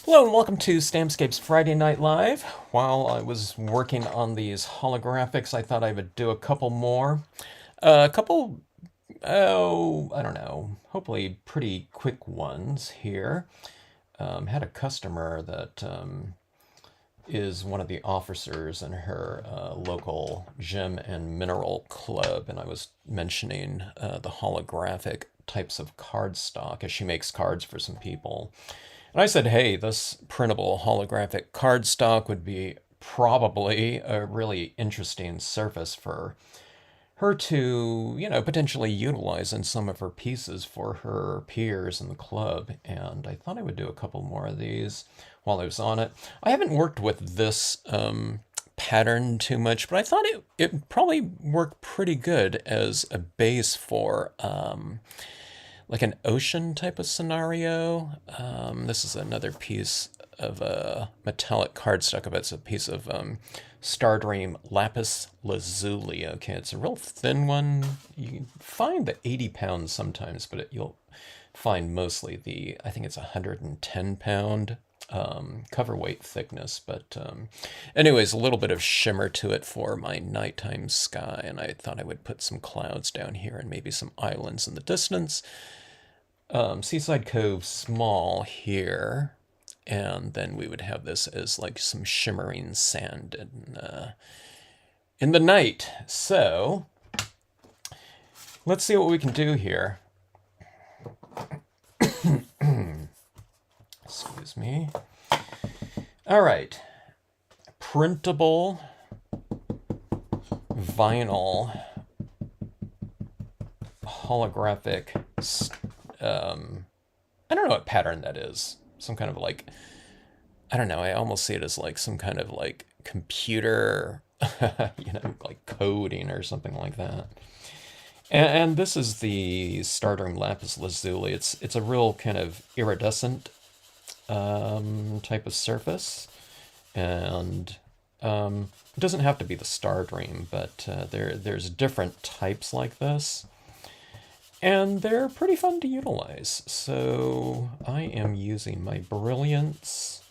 Hello and welcome to Stampscapes Friday Night Live. While I was working on these holographics, I thought I would do a couple more. A couple, I don't know, hopefully pretty quick ones here. Had a customer that is one of the officers in her local gem and mineral club, and I was mentioning the holographic types of cardstock as she makes cards for some people. And I said, hey, this printable holographic cardstock would be probably a really interesting surface for her to, potentially utilize in some of her pieces for her peers in the club. And I thought I would do a couple more of these while I was on it. I haven't worked with this pattern too much, but I thought it probably worked pretty good as a base for like an ocean type of scenario. This is another piece of metallic cardstock. It's a piece of Stardream lapis lazuli. Okay, it's a real thin one. You can find the 80 pounds sometimes, but you'll find mostly I think it's 110 pound cover weight thickness. But anyways, a little bit of shimmer to it for my nighttime sky, and I thought I would put some clouds down here and maybe some islands in the distance. Seaside Cove small here, and then we would have this as like some shimmering sand in the night. So let's see what we can do here. Excuse me. All right, printable vinyl holographic. I don't know what pattern that is. Some kind of like, I don't know, I almost see it as like some kind of like computer, like coding or something like that. And this is the Stardream Lapis Lazuli. It's a real kind of iridescent type of surface. And it doesn't have to be the Stardream, but there's different types like this. And they're pretty fun to utilize. So I am using my Brilliance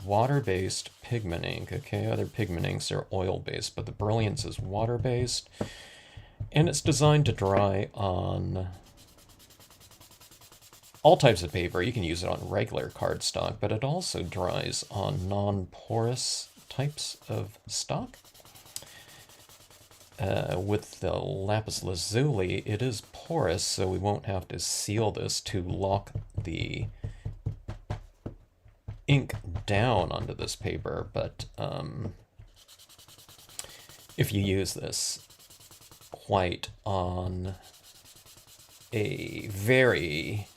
water-based pigment ink. Okay, other pigment inks are oil-based, but the Brilliance is water-based. And it's designed to dry on all types of paper. You can use it on regular cardstock, but it also dries on non-porous types of stock. With the lapis lazuli, it is porous, so we won't have to seal this to lock the ink down onto this paper. But if you use this white on a very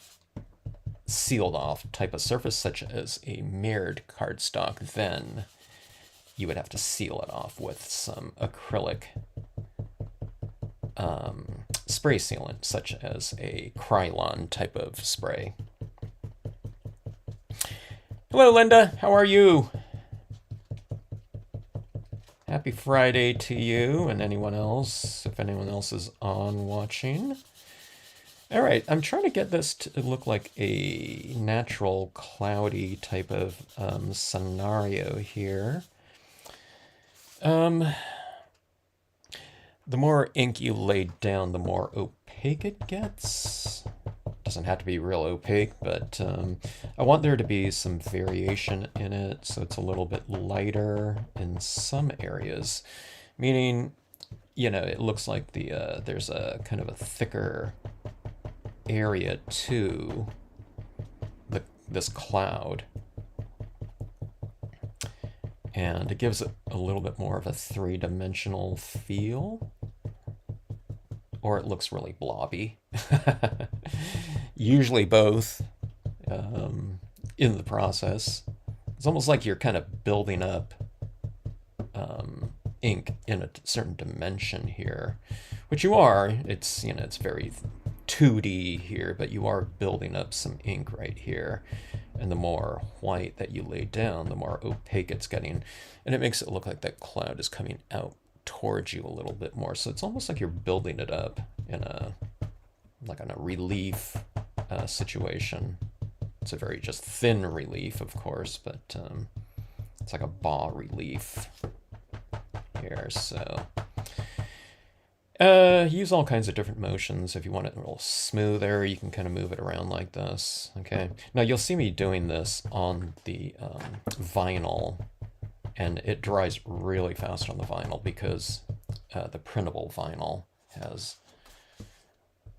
sealed off type of surface, such as a mirrored cardstock, then you would have to seal it off with some acrylic spray sealant, such as a Krylon type of spray. Hello, Linda. How are you? Happy Friday to you and anyone else, if anyone else is on watching. All right, I'm trying to get this to look like a natural cloudy type of scenario here. The more ink you lay down, the more opaque it gets. Doesn't have to be real opaque, but I want there to be some variation in it, so it's a little bit lighter in some areas. Meaning, it looks like there's a kind of a thicker area to this cloud. And it gives it a little bit more of a three-dimensional feel. Or it looks really blobby. Usually both in the process. It's almost like you're kind of building up ink in a certain dimension here. Which you are. It's, it's very 2D here, but you are building up some ink right here. And the more white that you lay down, the more opaque it's getting. And it makes it look like that cloud is coming out towards you a little bit more. So it's almost like you're building it up in a relief situation. It's a very just thin relief, of course, but it's like a bas relief here. So use all kinds of different motions. If you want it a little smoother, you can kind of move it around like this. Okay. Now you'll see me doing this on the vinyl, and it dries really fast on the vinyl because the printable vinyl has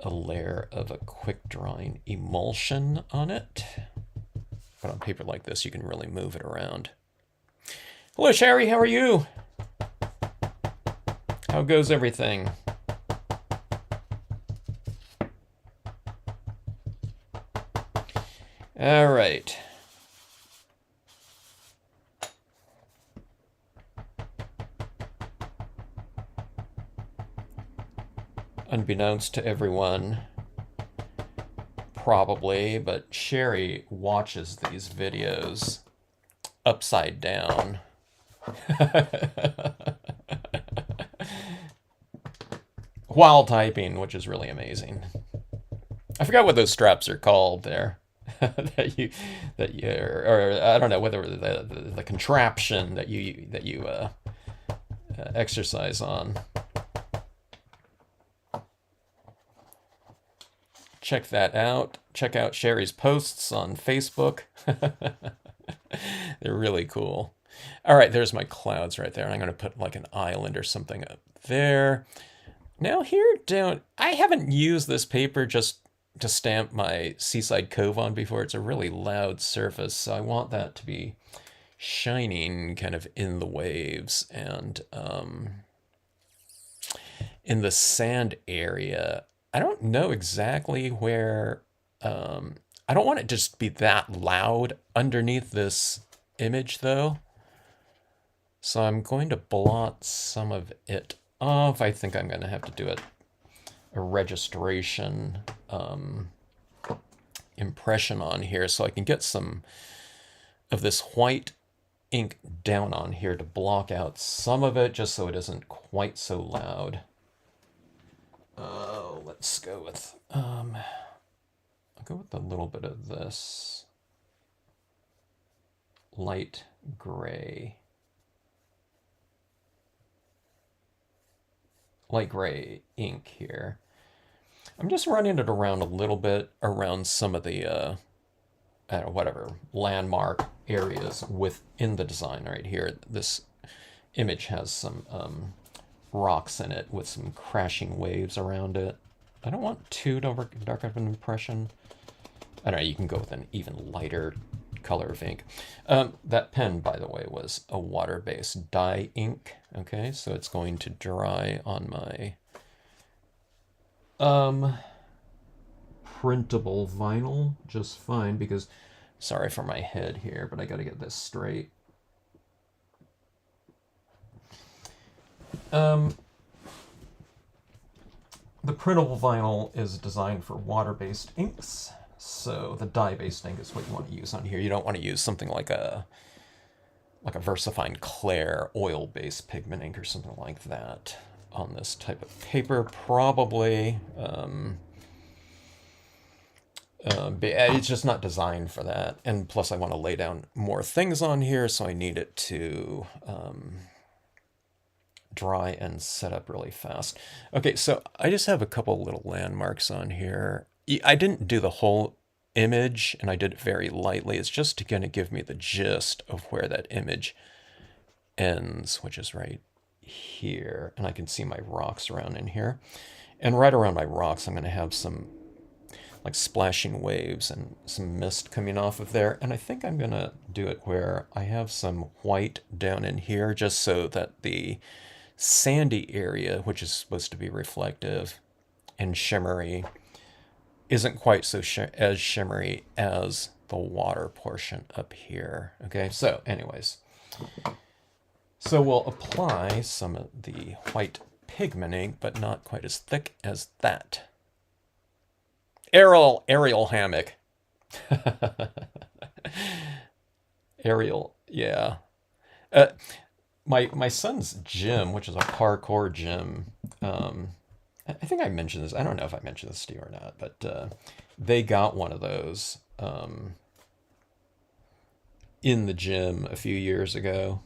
a layer of a quick drying emulsion on it. But on paper like this, you can really move it around. Hello, Sherry. How are you? How goes everything? All right. Unbeknownst to everyone, probably, but Sherry watches these videos upside down. While typing, which is really amazing. I forgot what those straps are called there. Or I don't know whether the contraption that you exercise on. Check that out. Check out Sherry's posts on Facebook. They're really cool. All right, there's my clouds right there. And I'm going to put like an island or something up there. Now here down, I haven't used this paper just to stamp my Seaside Cove on before. It's a really loud surface, so I want that to be shining kind of in the waves and in the sand area. I don't know exactly where, I don't want it to just be that loud underneath this image though. So I'm going to blot some of it off. I think I'm going to have to do a registration impression on here so I can get some of this white ink down on here to block out some of it just so it isn't quite so loud. Let's go with, I'll go with a little bit of this light gray. Light gray ink here. I'm just running it around a little bit around some of the, I don't know, whatever, landmark areas within the design right here. This image has some rocks in it with some crashing waves around it. I don't want too dark of an impression. I don't know, you can go with an even lighter color of ink. That pen, by the way, was a water-based dye ink. Okay, so it's going to dry on my printable vinyl just fine because, sorry for my head here, but I got to get this straight. The printable vinyl is designed for water-based inks, so the dye-based ink is what you want to use on here. You don't want to use something like a VersaFine Clair oil-based pigment ink or something like that on this type of paper, probably. It's just not designed for that. And plus I want to lay down more things on here, so I need it to dry and set up really fast. Okay, so I just have a couple little landmarks on here. I didn't do the whole image, and I did it very lightly. It's just to kind of give me the gist of where that image ends, which is right here. And I can see my rocks around in here. And right around my rocks, I'm going to have some like splashing waves and some mist coming off of there. And I think I'm going to do it where I have some white down in here, just so that the sandy area, which is supposed to be reflective and shimmery, isn't quite so as shimmery as the water portion up here. Okay, so anyways, so we'll apply some of the white pigment ink, but not quite as thick as that. Aerial hammock. Aerial, yeah. My son's gym, which is a parkour gym, I think I mentioned this. I don't know if I mentioned this to you or not, but they got one of those in the gym a few years ago.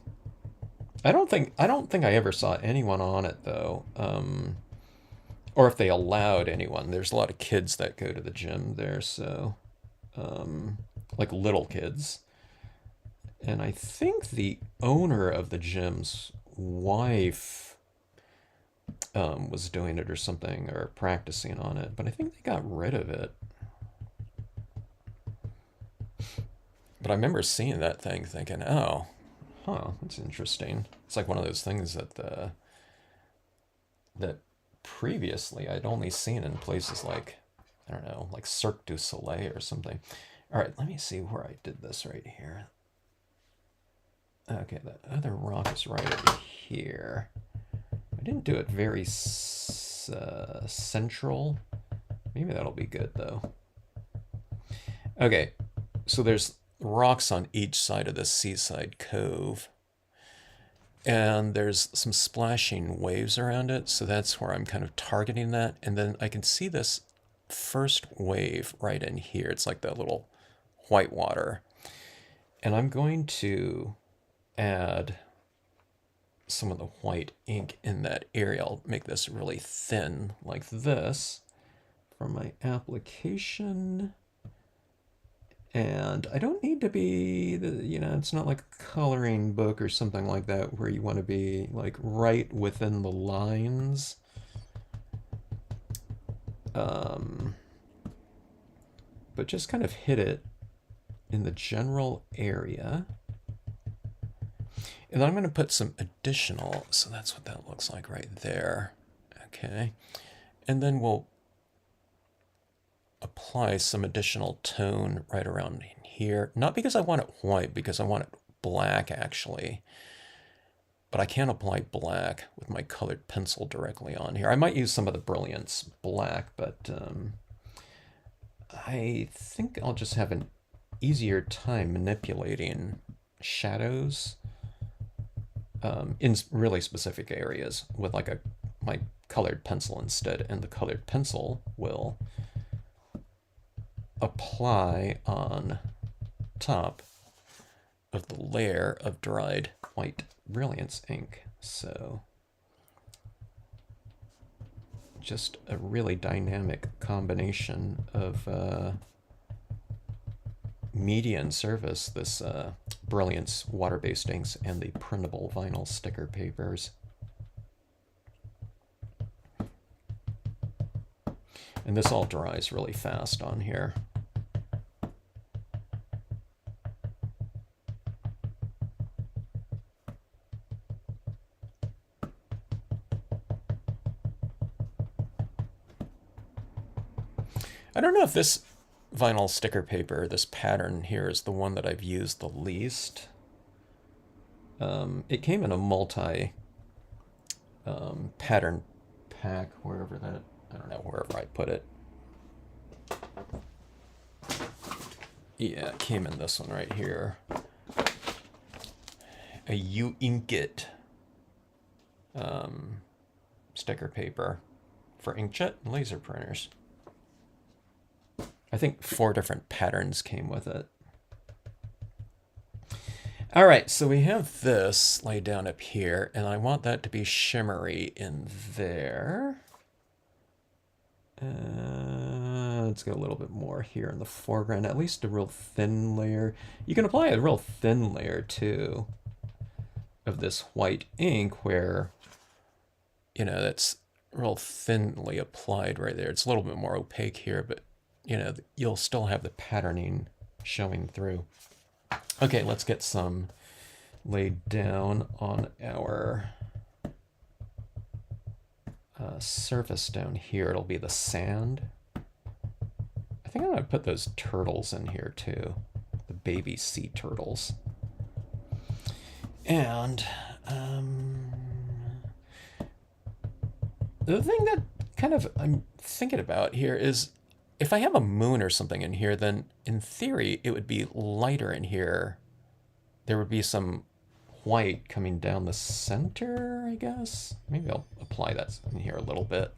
I don't think I ever saw anyone on it though. Or if they allowed anyone. There's a lot of kids that go to the gym there, so like little kids. And I think the owner of the gym's wife was doing it or something, or practicing on it, but I think they got rid of it. But I remember seeing that thing thinking, oh, huh, that's interesting. It's like one of those things that previously I'd only seen in places like, I don't know, like Cirque du Soleil or something. All right, let me see where I did this right here. Okay, that other rock is right over here. I didn't do it very central. Maybe that'll be good though. Okay, so there's rocks on each side of this seaside cove. And there's some splashing waves around it, so that's where I'm kind of targeting that. And then I can see this first wave right in here. It's like that little white water. And I'm going to add some of the white ink in that area. I'll make this really thin like this for my application. And I don't need to be, it's not like a coloring book or something like that where you want to be like right within the lines. But just kind of hit it in the general area. And then I'm going to put some additional, so that's what that looks like right there. Okay. And then we'll apply some additional tone right around here. Not because I want it white, because I want it black actually. But I can't apply black with my colored pencil directly on here. I might use some of the Brilliance black, but I think I'll just have an easier time manipulating shadows in really specific areas with like my colored pencil instead, and the colored pencil will apply on top of the layer of dried white Brilliance ink. So just a really dynamic combination of media and surface, this Brilliance water-based inks and the printable vinyl sticker papers. And this all dries really fast on here. I don't know if this vinyl sticker paper, this pattern here, is the one that I've used the least. It came in a multi pattern pack, wherever that, I don't know, wherever I put it. Yeah, it came in this one right here. A U-Inkit sticker paper for inkjet and laser printers. I think 4 different patterns came with it. All right, so we have this laid down up here, and I want that to be shimmery in there. Let's go a little bit more here in the foreground, at least a real thin layer. You can apply a real thin layer too of this white ink where, that's real thinly applied right there. It's a little bit more opaque here, but you'll still have the patterning showing through. Okay, let's get some laid down on our surface down here. It'll be the sand. I think I'm going to put those turtles in here too, the baby sea turtles. And the thing that kind of I'm thinking about here is, if I have a moon or something in here, then in theory it would be lighter in here. There would be some white coming down the center, I guess. Maybe I'll apply that in here a little bit.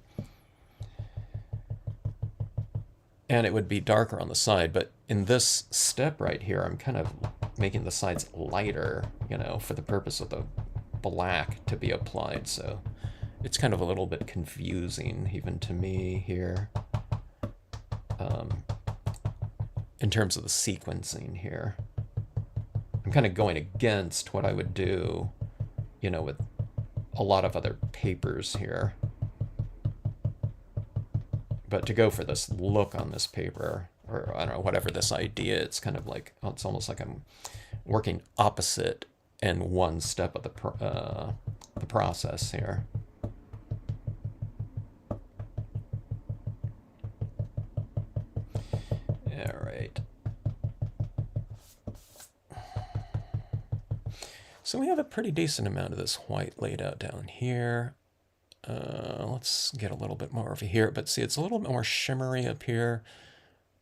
And it would be darker on the side, but in this step right here, I'm kind of making the sides lighter, you know, for the purpose of the black to be applied. So it's kind of a little bit confusing even to me here in terms of the sequencing here. I'm kind of going against what I would do, you know, with a lot of other papers here. But to go for this look on this paper, or I don't know, whatever this idea, it's kind of like, it's almost like I'm working opposite in one step of the process here. All right. So we have a pretty decent amount of this white laid out down here. Let's get a little bit more over here, but see, it's a little bit more shimmery up here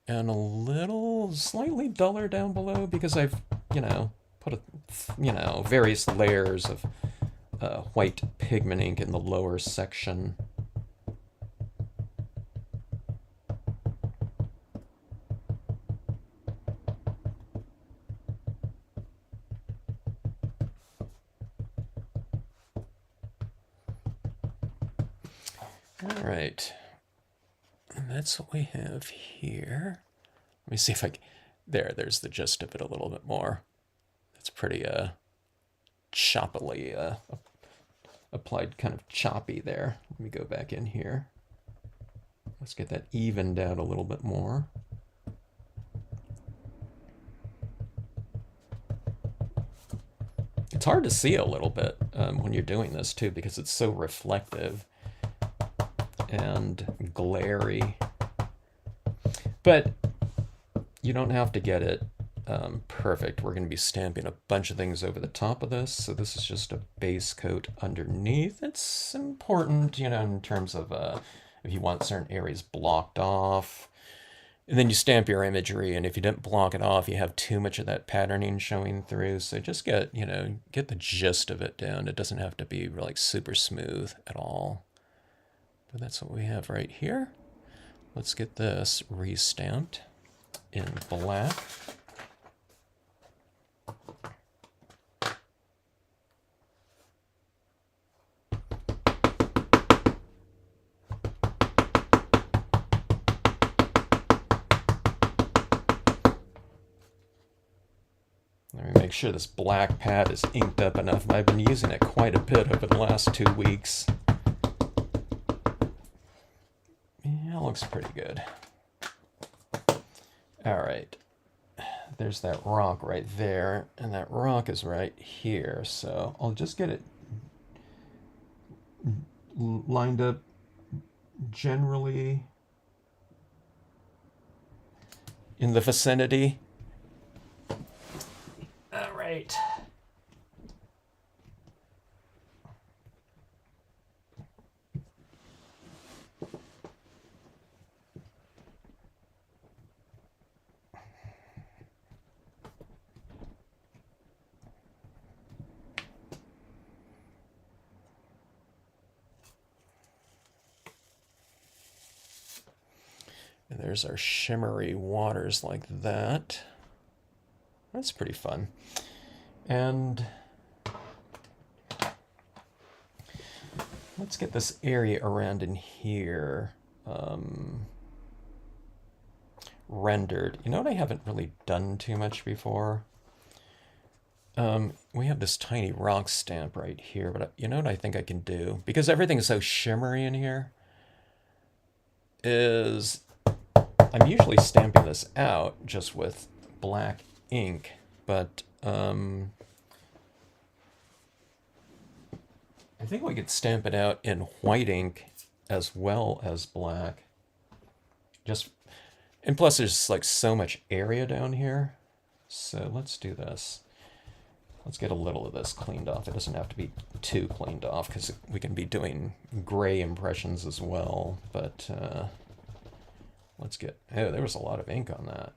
and a little slightly duller down below because I've, you know, put various layers of white pigment ink in the lower section. All right, and that's what we have here. Let me see if I can, there's the gist of it a little bit more. It's pretty choppily applied, kind of choppy there. Let me go back in here. Let's get that evened out a little bit more. It's hard to see a little bit when you're doing this too, because it's so reflective and glary. But you don't have to get it perfect. We're going to be stamping a bunch of things over the top of this, so this is just a base coat underneath. It's important, you know, in terms of if you want certain areas blocked off. And then you stamp your imagery, and if you didn't block it off, you have too much of that patterning showing through. So just get, you know, get the gist of it down. It doesn't have to be like super smooth at all. But that's what we have right here. Let's get this re-stamped in black. Let me make sure this black pad is inked up enough. I've been using it quite a bit over the last 2 weeks. Yeah, it looks pretty good. All right. There's that rock right there, and that rock is right here. So I'll just get it lined up generally in the vicinity. All right. And there's our shimmery waters like that. That's pretty fun. And let's get this area around in here rendered. You know what I haven't really done too much before? We have this tiny rock stamp right here, but you know what I think I can do? Because everything is so shimmery in here, is I'm usually stamping this out just with black ink, but I think we could stamp it out in white ink as well as black. And plus there's like so much area down here. So let's do this. Let's get a little of this cleaned off. It doesn't have to be too cleaned off because we can be doing gray impressions as well. But let's get, oh, there was a lot of ink on that.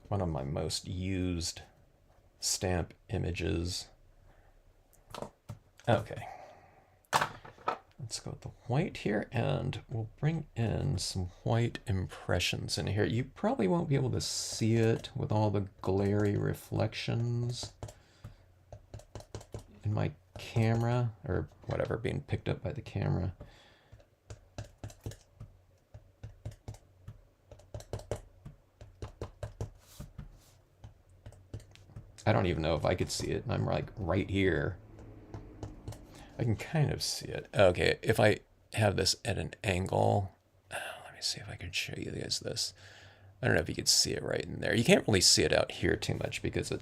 One of my most used stamp images. Okay. Let's go with the white here, and we'll bring in some white impressions in here. You probably won't be able to see it with all the glary reflections in my camera, or whatever, being picked up by the camera. I don't even know if I could see it, and I'm like right here. I can kind of see it. Okay, if I have this at an angle, let me see if I can show you guys this. I don't know if you could see it right in there. You can't really see it out here too much because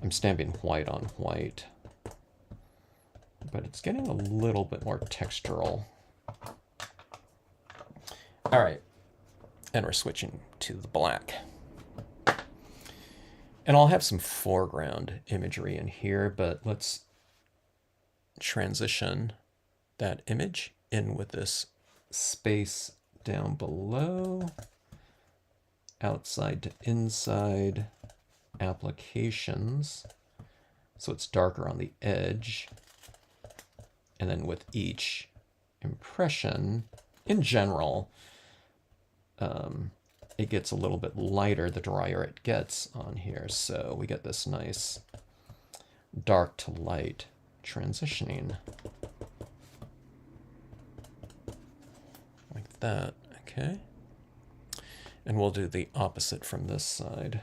I'm stamping white on white. But it's getting a little bit more textural. All right, and we're switching to the black. And I'll have some foreground imagery in here, but let's transition that image in with this space down below, outside to inside, applications, so it's darker on the edge, and then with each impression, in general, it gets a little bit lighter the drier it gets on here, so we get this nice dark to light transitioning like that. Okay, and we'll do the opposite from this side.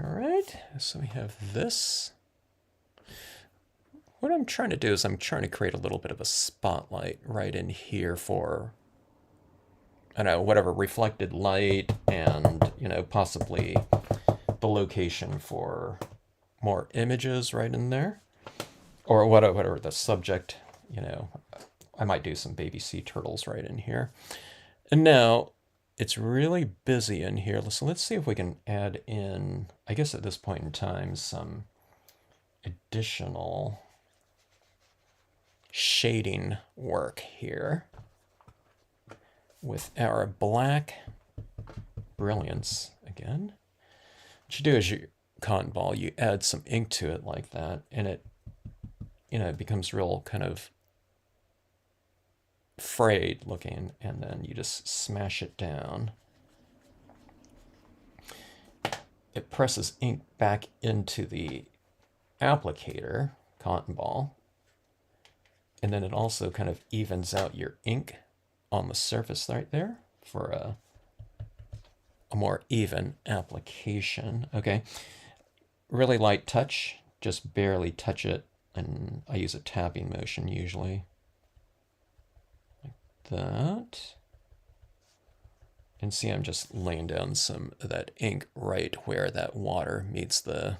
All right, so we have this. What I'm trying to do is I'm trying to create a little bit of a spotlight right in here for, I don't know, whatever reflected light and, you know, possibly the location for more images right in there. Or whatever the subject, you know, I might do some baby sea turtles right in here. And now, it's really busy in here. So let's see if we can add in, I guess at this point in time, some additional shading work here with our black brilliance again. What you do is you cotton ball, you add some ink to it like that, and it, you know, it becomes real kind of frayed looking, and then you just smash it down. It presses ink back into the applicator, cotton ball, and then it also kind of evens out your ink on the surface right there for a more even application. Okay, really light touch, just barely touch it, and I use a tapping motion usually. That, and see, I'm just laying down some of that ink right where that water meets the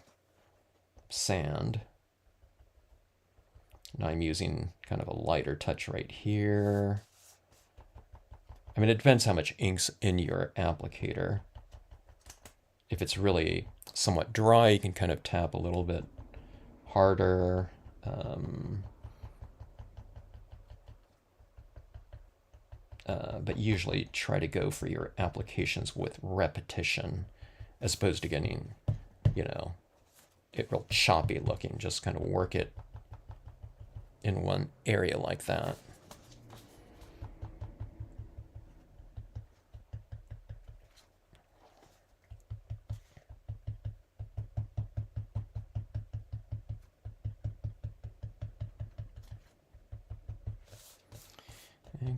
sand. Now I'm using kind of a lighter touch right here. I mean, it depends how much ink's in your applicator. If it's really somewhat dry, you can kind of tap a little bit harder. But usually try to go for your applications with repetition as opposed to getting, you know, it real choppy looking. Just kind of work it in one area like that.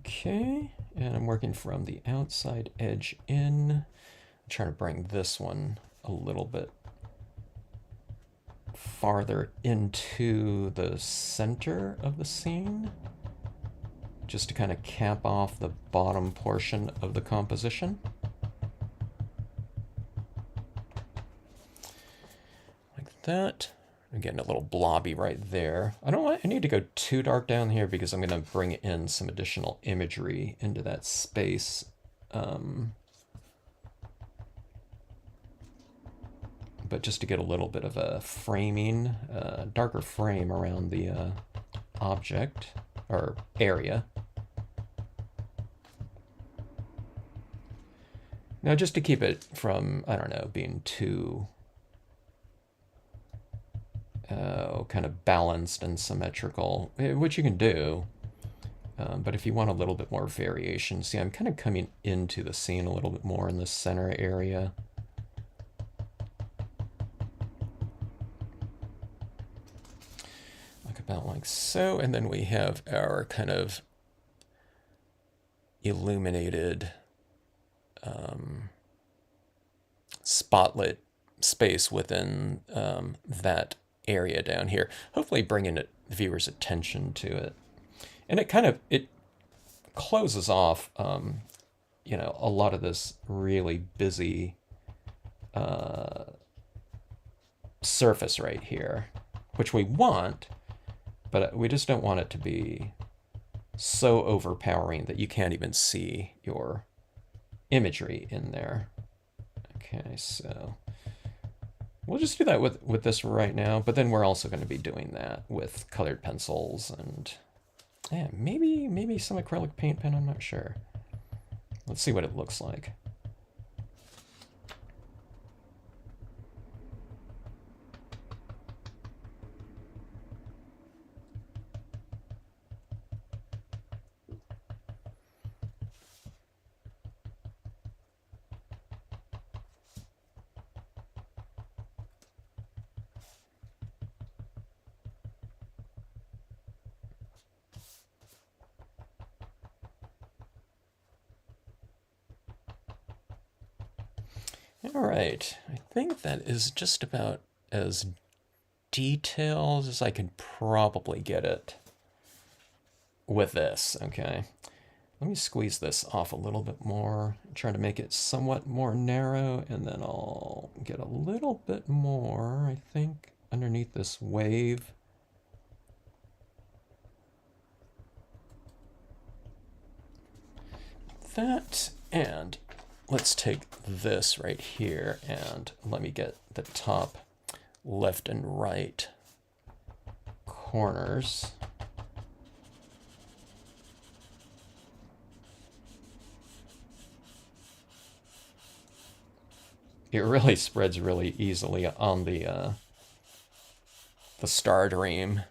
Okay, and I'm working from the outside edge in. I'm trying to bring this one a little bit farther into the center of the scene, just to kind of cap off the bottom portion of the composition. Like that. I'm getting a little blobby right there. I need to go too dark down here because I'm going to bring in some additional imagery into that space. But just to get a little bit of a framing, darker frame around the object or area. Now, just to keep it from, I don't know, being too kind of balanced and symmetrical, which you can do. But if you want a little bit more variation, see, I'm kind of coming into the scene a little bit more in the center area. Like about like so, and then we have our kind of illuminated spotlit space within that area down here. Hopefully bringing the viewer's attention to it. And it closes off, you know, a lot of this really busy surface right here, which we want, but we just don't want it to be so overpowering that you can't even see your imagery in there. Okay, so we'll just do that with this right now, but then we're also going to be doing that with colored pencils and maybe some acrylic paint pen, I'm not sure. Let's see what it looks like. All right, I think that is just about as detailed as I can probably get it with this, okay? Let me squeeze this off a little bit more, try to make it somewhat more narrow, and then I'll get a little bit more, I think, underneath this wave. That, and let's take this right here and let me get the top left and right corners. It really spreads really easily on the Star Dream.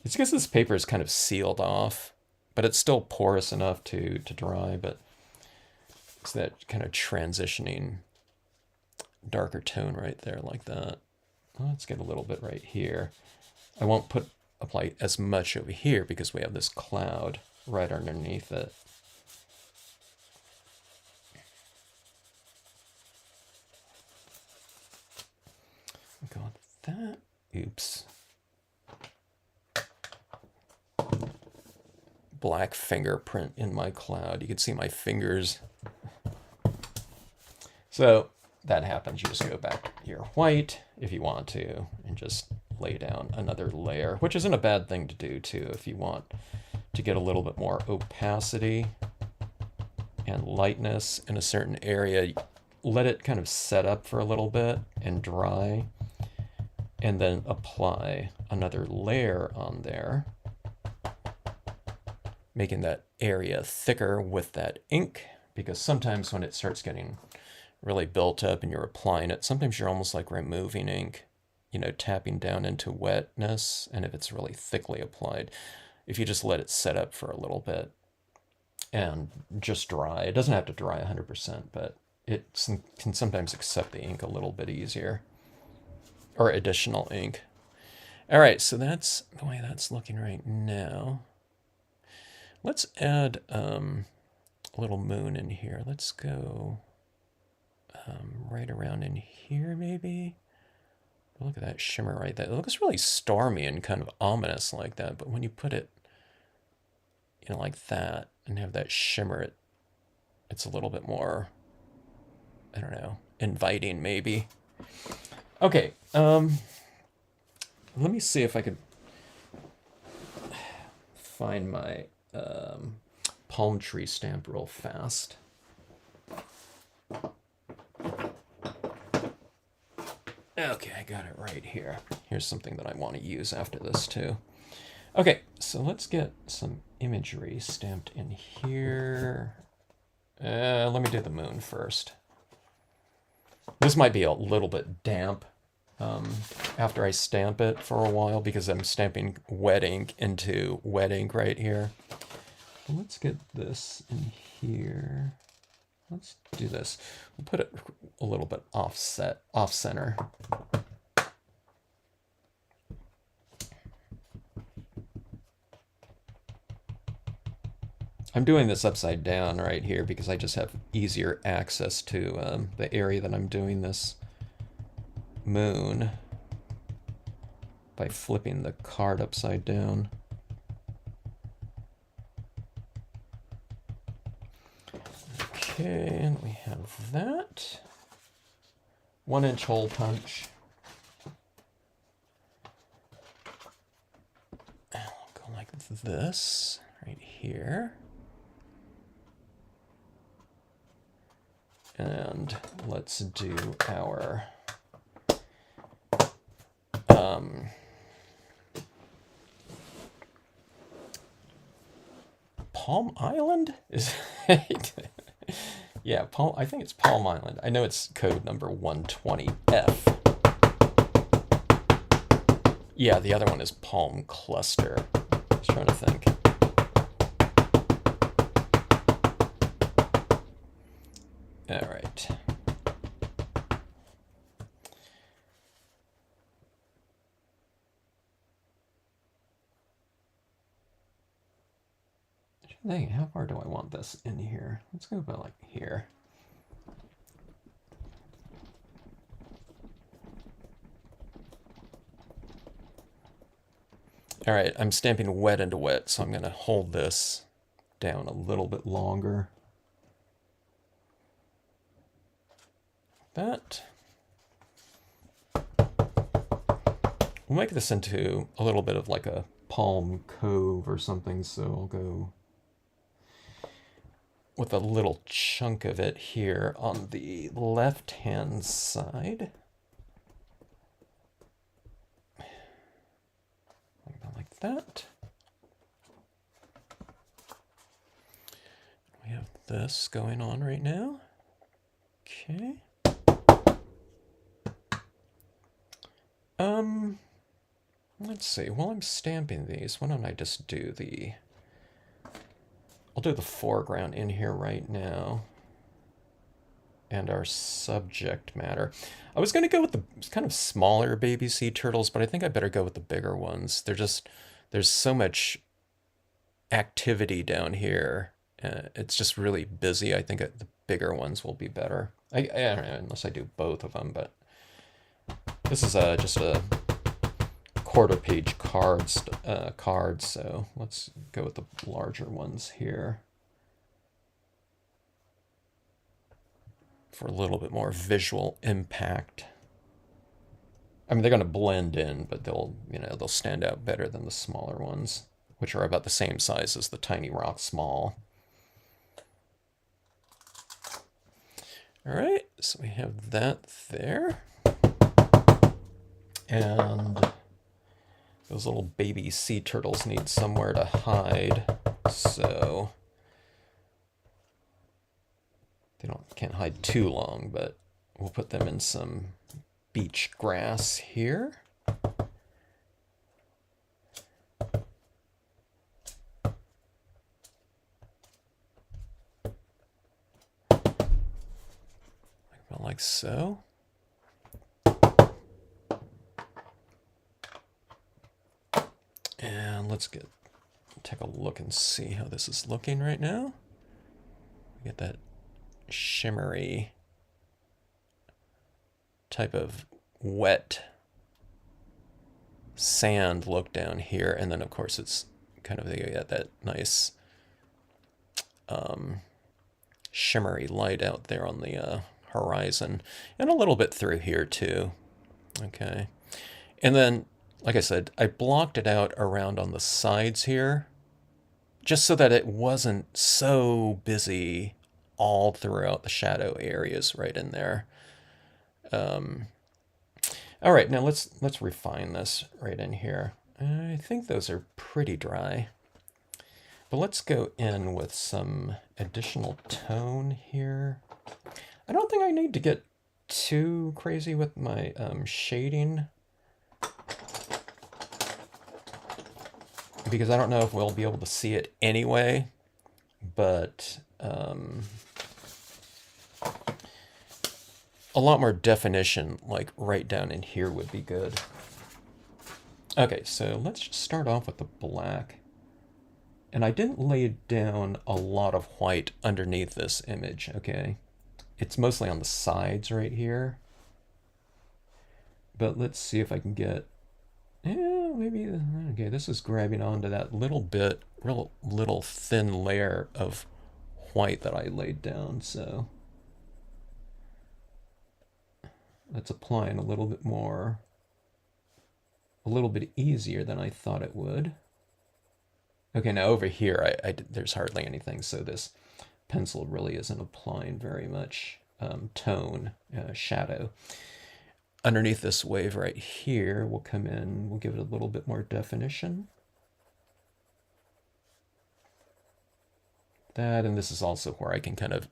It's because this paper is kind of sealed off, but it's still porous enough to dry, but it's that kind of transitioning darker tone right there like that. Let's get a little bit right here. I won't apply as much over here because we have this cloud right underneath it. Got that. Oops. Black fingerprint in my cloud. You can see my fingers. So that happens. You just go back to your white if you want to and just lay down another layer, which isn't a bad thing to do too if you want to get a little bit more opacity and lightness in a certain area. Let it kind of set up for a little bit and dry, and then apply another layer on there, making that area thicker with that ink, because sometimes when it starts getting really built up and you're applying it, sometimes you're almost like removing ink, you know, tapping down into wetness, and if it's really thickly applied, if you just let it set up for a little bit and just dry, it doesn't have to dry 100%, but it can sometimes accept the ink a little bit easier, or additional ink. All right, so that's the way that's looking right now. Let's add a little moon in here. Let's go right around in here, maybe. Look at that shimmer right there. It looks really stormy and kind of ominous like that, but when you put it, you know, like that and have that shimmer, it's a little bit more, I don't know, inviting maybe. Okay, let me see if I could find my palm tree stamp real fast. Okay, I got it right here. Here's something that I want to use after this too. Okay, so let's get some imagery stamped in here. Let me do the moon first. This might be a little bit damp after I stamp it for a while because I'm stamping wet ink into wet ink right here. Let's get this in here. Let's do this. We'll put it a little bit off center. I'm doing this upside down right here because I just have easier access to the area that I'm doing this moon by flipping the card upside down. Okay, and we have that. 1-inch hole punch. And I'll go like this right here. And let's do our Palm Island? Is yeah, Palm. I think it's Palm Island. I know it's code number 120F. Yeah, the other one is Palm Cluster. I was trying to think. All right. Hey, how far do I want this in here? Let's go about like here. All right, I'm stamping wet into wet, so I'm going to hold this down a little bit longer. That. We'll make this into a little bit of like a palm cove or something, so I'll go with a little chunk of it here on the left-hand side. Like that. We have this going on right now. Okay. Let's see, while I'm stamping these, why don't I just do I'll do the foreground in here right now. And our subject matter. I was going to go with the kind of smaller baby sea turtles, but I think I better go with the bigger ones. There's so much activity down here. It's just really busy. I think the bigger ones will be better. I don't know, unless I do both of them, but this is just a quarter-page card, so let's go with the larger ones here for a little bit more visual impact. I mean, they're going to blend in, but they'll stand out better than the smaller ones, which are about the same size as the Tiny Rock Small. All right, so we have that there. And those little baby sea turtles need somewhere to hide, so they can't hide too long, but we'll put them in some beach grass here. Like so. And let's take a look and see how this is looking right now. We get that shimmery type of wet sand look down here, and then of course it's kind of that nice shimmery light out there on the horizon, and a little bit through here too. Okay. And then, like I said, I blocked it out around on the sides here, just so that it wasn't so busy all throughout the shadow areas right in there. All right, now let's refine this right in here. I think those are pretty dry. But let's go in with some additional tone here. I don't think I need to get too crazy with my shading, because I don't know if we'll be able to see it anyway, but a lot more definition, like right down in here, would be good. Okay, so let's just start off with the black. And I didn't lay down a lot of white underneath this image, okay? It's mostly on the sides right here. But let's see if I can get, maybe, okay, this is grabbing onto that little bit, real little thin layer of white that I laid down, so that's applying a little bit more, a little bit easier than I thought it would. Okay, now over here, there's hardly anything, so this pencil really isn't applying very much tone, shadow. Underneath this wave right here, we'll come in, we'll give it a little bit more definition. That, and this is also where I can kind of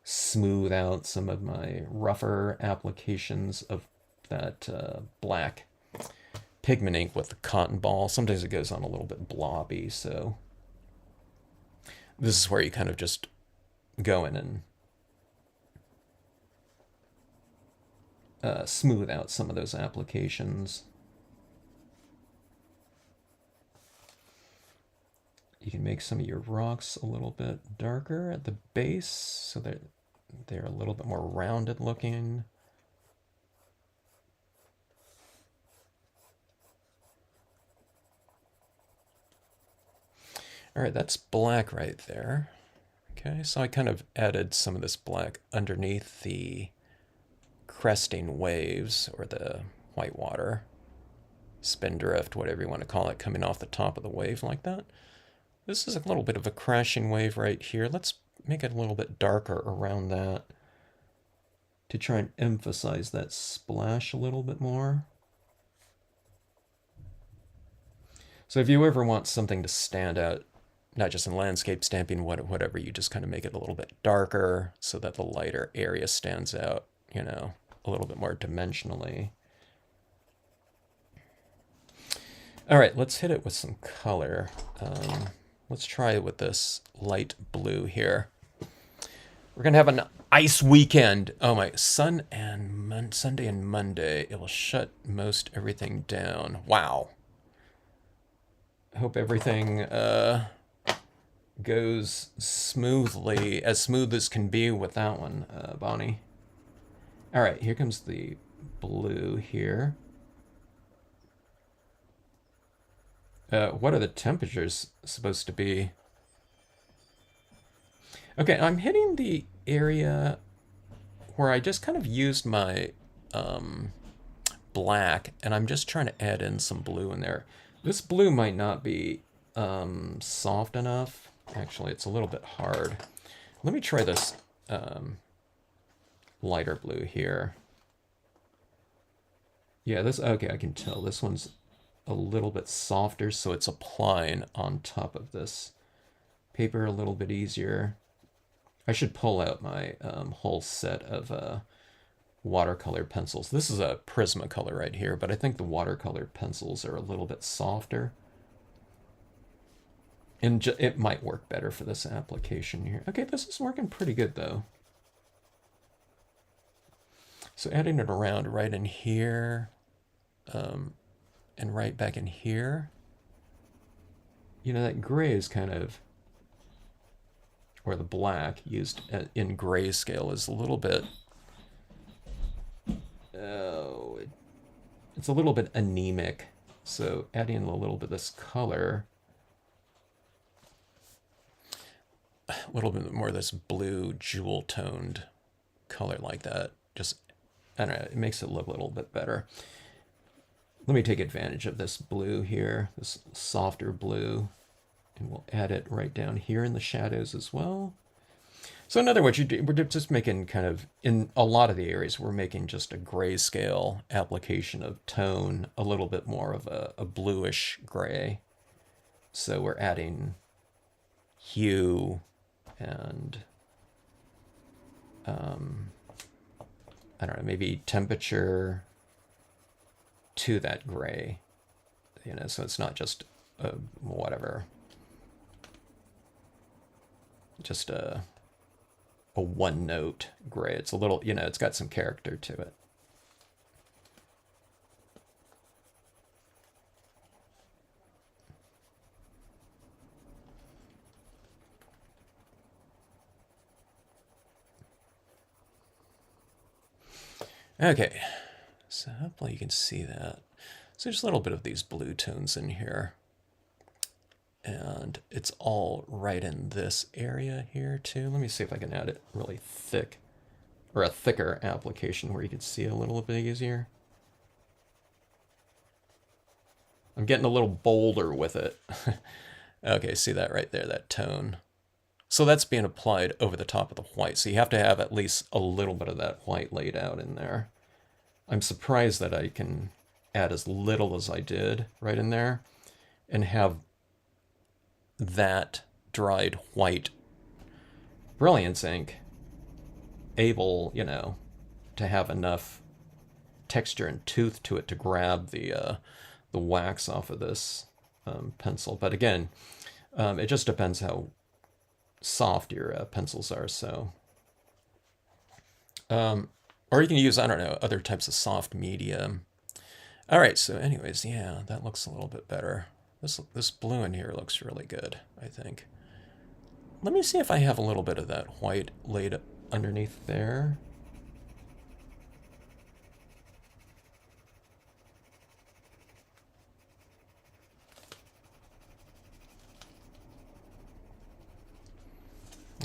smooth out some of my rougher applications of that black pigment ink with the cotton ball. Sometimes it goes on a little bit blobby, so this is where you kind of just go in and smooth out some of those applications. You can make some of your rocks a little bit darker at the base so that they're a little bit more rounded looking. All right, that's black right there. Okay, so I kind of added some of this black underneath the cresting waves, or the white water, spindrift, whatever you want to call it, coming off the top of the wave like that. This is a little bit of a crashing wave right here. Let's make it a little bit darker around that to try and emphasize that splash a little bit more. So if you ever want something to stand out, not just in landscape stamping, whatever, you just kind of make it a little bit darker so that the lighter area stands out, you know, a little bit more dimensionally. All right, let's hit it with some color. Let's try it with this light blue here. We're gonna have an ice weekend. Oh my, Sunday and Monday, it will shut most everything down. Wow. I hope everything goes smoothly, as smooth as can be with that one, Bonnie. All right, here comes the blue here. What are the temperatures supposed to be? Okay, I'm hitting the area where I just kind of used my black, and I'm just trying to add in some blue in there. This blue might not be soft enough. Actually, it's a little bit hard. Let me try this lighter blue here. Yeah, this, okay, I can tell this one's a little bit softer, so it's applying on top of this paper a little bit easier. I should pull out my whole set of watercolor pencils. This is a Prismacolor right here, but I think the watercolor pencils are a little bit softer. And it might work better for this application here. Okay, this is working pretty good though. So adding it around right in here, and right back in here. You know, that gray is kind of, or the black used in grayscale is a little bit, it's a little bit anemic. So adding a little bit of this color, a little bit more of this blue jewel toned color like that, just I don't know, it makes it look a little bit better. Let me take advantage of this blue here, this softer blue, and we'll add it right down here in the shadows as well. So in other words, we're just making kind of, in a lot of the areas, we're making just a grayscale application of tone, a little bit more of a bluish gray. So we're adding hue and, I don't know, maybe temperature to that gray, you know, so it's not just whatever, just a one note gray. It's a little, you know, it's got some character to it. Okay, so hopefully you can see that. So there's a little bit of these blue tones in here. And it's all right in this area here too. Let me see if I can add it really thick, or a thicker application where you can see a little bit easier. I'm getting a little bolder with it. Okay, see that right there, that tone. So that's being applied over the top of the white. So you have to have at least a little bit of that white laid out in there. I'm surprised that I can add as little as I did right in there and have that dried white Brilliance ink able, you know, to have enough texture and tooth to it to grab the wax off of this pencil. But again, it just depends how soft your pencils are. So, or you can use, I don't know, other types of soft medium. All right. So, anyways, yeah, that looks a little bit better. This blue in here looks really good, I think. Let me see if I have a little bit of that white laid underneath there.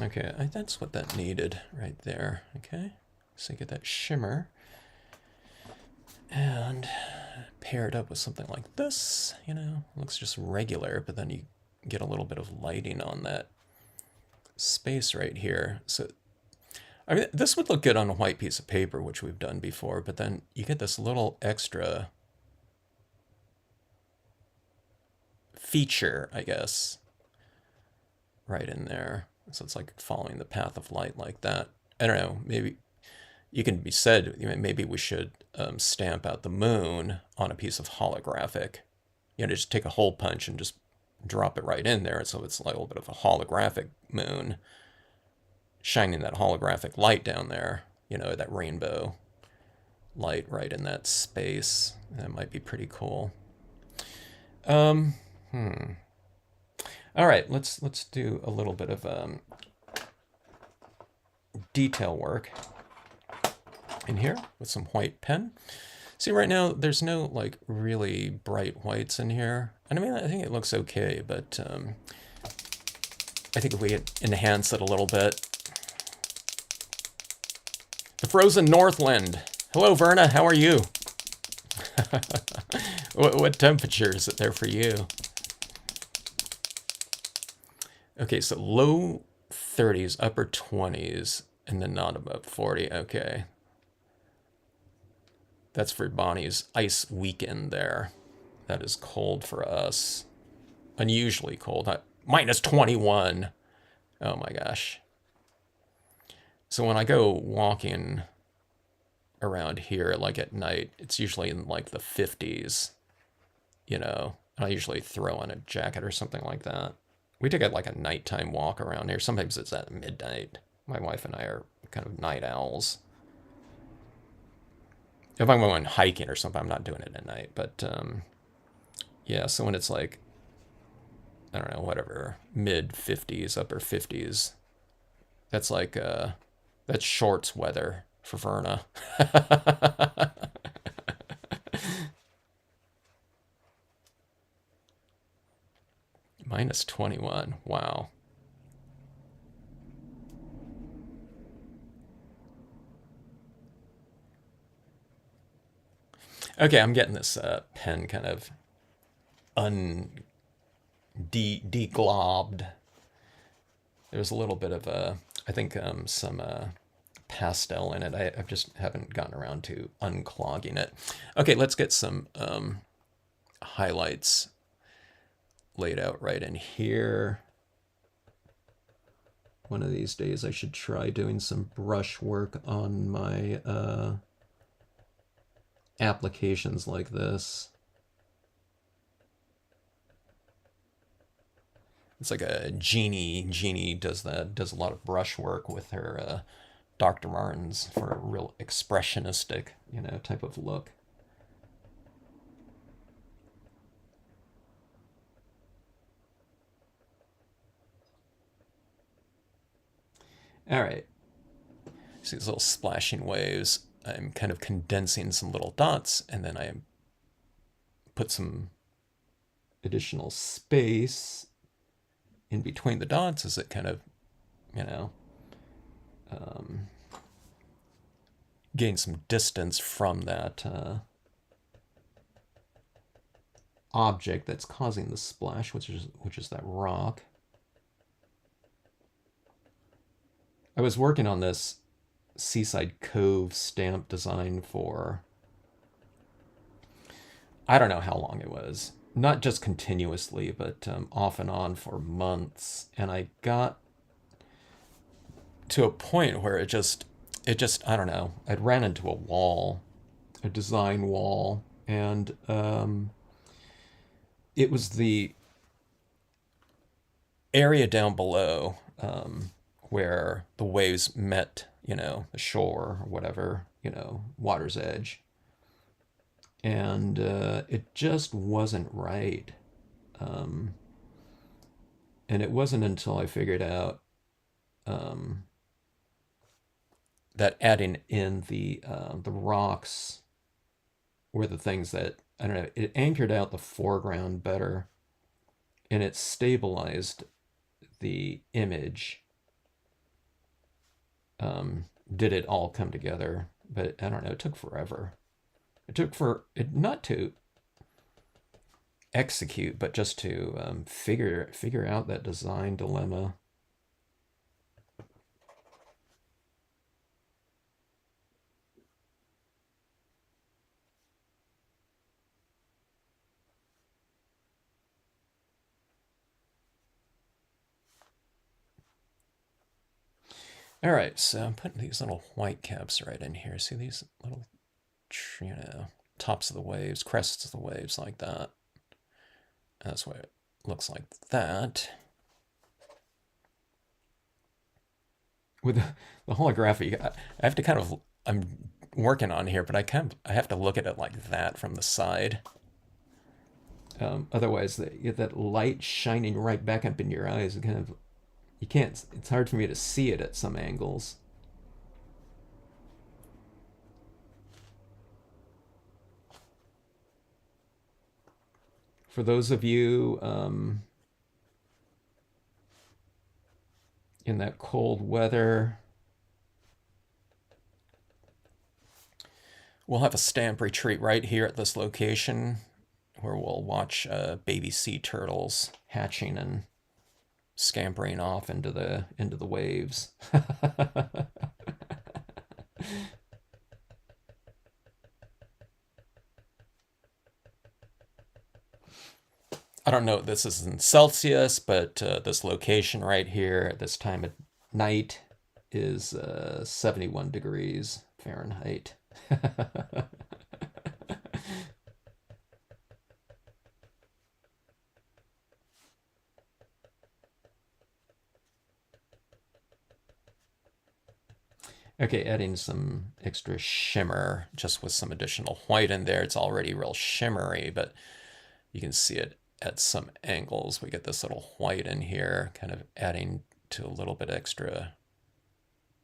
Okay, that's what that needed right there. Okay, so you get that shimmer and pair it up with something like this. You know, looks just regular, but then you get a little bit of lighting on that space right here. So, I mean, this would look good on a white piece of paper, which we've done before, but then you get this little extra feature, I guess, right in there. So it's like following the path of light like that. I don't know, maybe you can be said, maybe we should stamp out the moon on a piece of holographic. You know, just take a hole punch and just drop it right in there. So it's like a little bit of a holographic moon shining that holographic light down there, you know, that rainbow light right in that space. That might be pretty cool. All right, let's do a little bit of detail work in here with some white pen. See, right now there's no like really bright whites in here, and I mean I think it looks okay, but I think if we enhance it a little bit. The frozen Northland. Hello, Verna. How are you? What temperature is it there for you? Okay, so low 30s, upper 20s, and then not above 40. Okay. That's for Bonnie's ice weekend there. That is cold for us. Unusually cold. Minus 21. Oh my gosh. So when I go walking around here, like at night, it's usually in like the 50s, you know. I usually throw on a jacket or something like that. We take like a nighttime walk around here. Sometimes it's at midnight. My wife and I are kind of night owls. If I'm going hiking or something, I'm not doing it at night. But yeah, so when it's like, I don't know, whatever, mid 50s, upper 50s, that's like, that's shorts weather for Verna. Minus 21. Wow. Okay, I'm getting this pen kind of un deglobbed. There's a little bit of I think some pastel in it. I just haven't gotten around to unclogging it. Okay, let's get some highlights laid out right in here. One of these days I should try doing some brush work on my applications like this. It's like a Jeannie. Jeannie does that, does a lot of brush work with her Dr. Martens for a real expressionistic, type of look. All right. See these little splashing waves. I'm kind of condensing some little dots, and then I put some additional space in between the dots as it kind of, you know, um, gain some distance from that object that's causing the splash, which is that rock. I was working on this Seaside Cove stamp design for, I don't know how long it was. Not just continuously, but off and on for months. And I got to a point where it just, I don't know. I'd ran into a wall, a design wall, and it was the area down below where the waves met, the shore or whatever, water's edge. And it just wasn't right. Um, and it wasn't until I figured out um, that adding in the rocks were the things that, I don't know, it anchored out the foreground better, and it stabilized the image. Did it all come together? But I don't know. It took forever. It took for it not to execute, but just to figure out that design dilemma. All right, so I'm putting these little white caps right in here. See these little, tops of the waves, crests of the waves like that. That's why it looks like that. With the holographic, I have to kind of, I'm working on here, but I have to look at it like that from the side. Otherwise, you get that light shining right back up in your eyes. And kind of, you can't. It's hard for me to see it at some angles. For those of you in that cold weather, we'll have a stamp retreat right here at this location where we'll watch baby sea turtles hatching and scampering off into the waves. I don't know if this is in Celsius, but this location right here at this time of night is 71 degrees Fahrenheit. Okay, adding some extra shimmer just with some additional white in there. It's already real shimmery, but you can see it at some angles. We get this little white in here, kind of adding to a little bit extra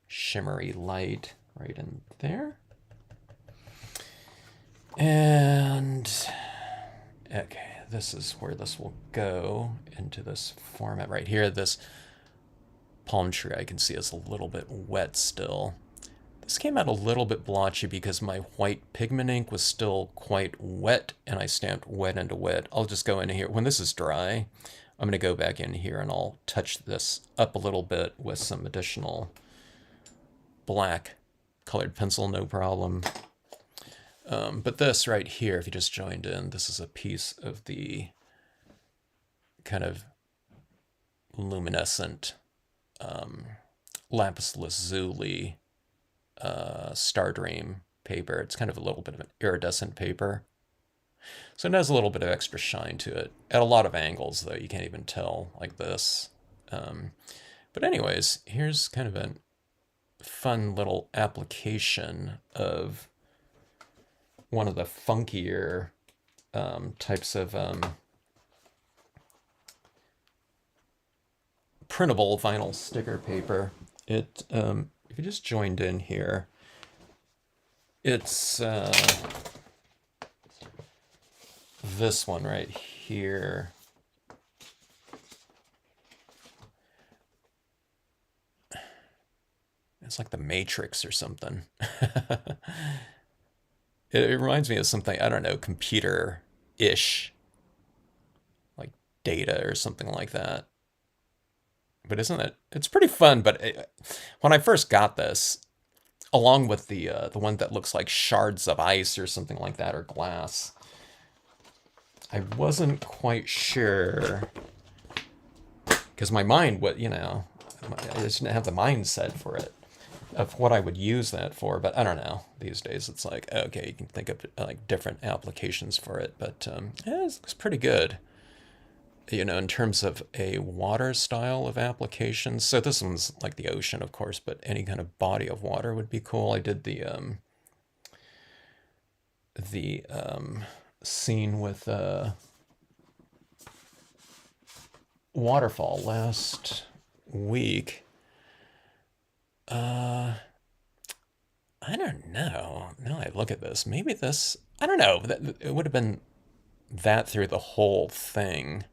shimmery light right in there. And okay, this is where this will go into this format right here. This palm tree I can see is a little bit wet still. This came out a little bit blotchy because my white pigment ink was still quite wet, and I stamped wet into wet. I'll just go in here. When this is dry, I'm going to go back in here and I'll touch this up a little bit with some additional black colored pencil, no problem. But this right here, if you just joined in, this is a piece of the kind of luminescent lapis lazuli Stardream paper. It's kind of a little bit of an iridescent paper. So it has a little bit of extra shine to it. At a lot of angles, though, you can't even tell, like this. But anyways, here's kind of a fun little application of one of the funkier types of printable vinyl sticker paper. It if you just joined in here, it's this one right here. It's like the Matrix or something. It reminds me of something, I don't know, computer-ish, like Data or something like that. But isn't it? It's pretty fun. But when I first got this, along with the one that looks like shards of ice or something like that, or glass, I wasn't quite sure, because my mind, I just didn't have the mindset for it of what I would use that for. But I don't know. These days, it's like, okay, you can think of like different applications for it. But yeah, it looks pretty good. In terms of a water style of applications. So this one's like the ocean, of course, but any kind of body of water would be cool. I did the scene with waterfall last week. I don't know. Now I look at this, maybe this, I don't know. It would have been that through the whole thing.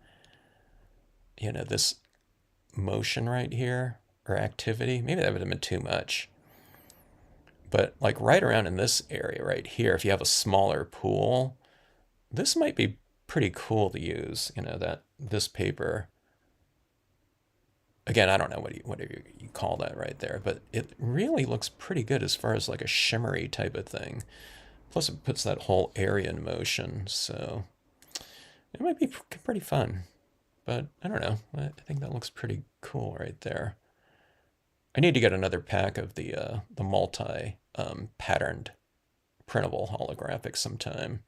This motion right here, or activity, maybe that would have been too much. But like right around in this area right here, if you have a smaller pool, this might be pretty cool to use, this paper. Again, I don't know what you call that right there, but it really looks pretty good as far as like a shimmery type of thing. Plus it puts that whole area in motion, so it might be pretty fun. But I don't know. I think that looks pretty cool right there. I need to get another pack of the multi patterned printable holographics sometime,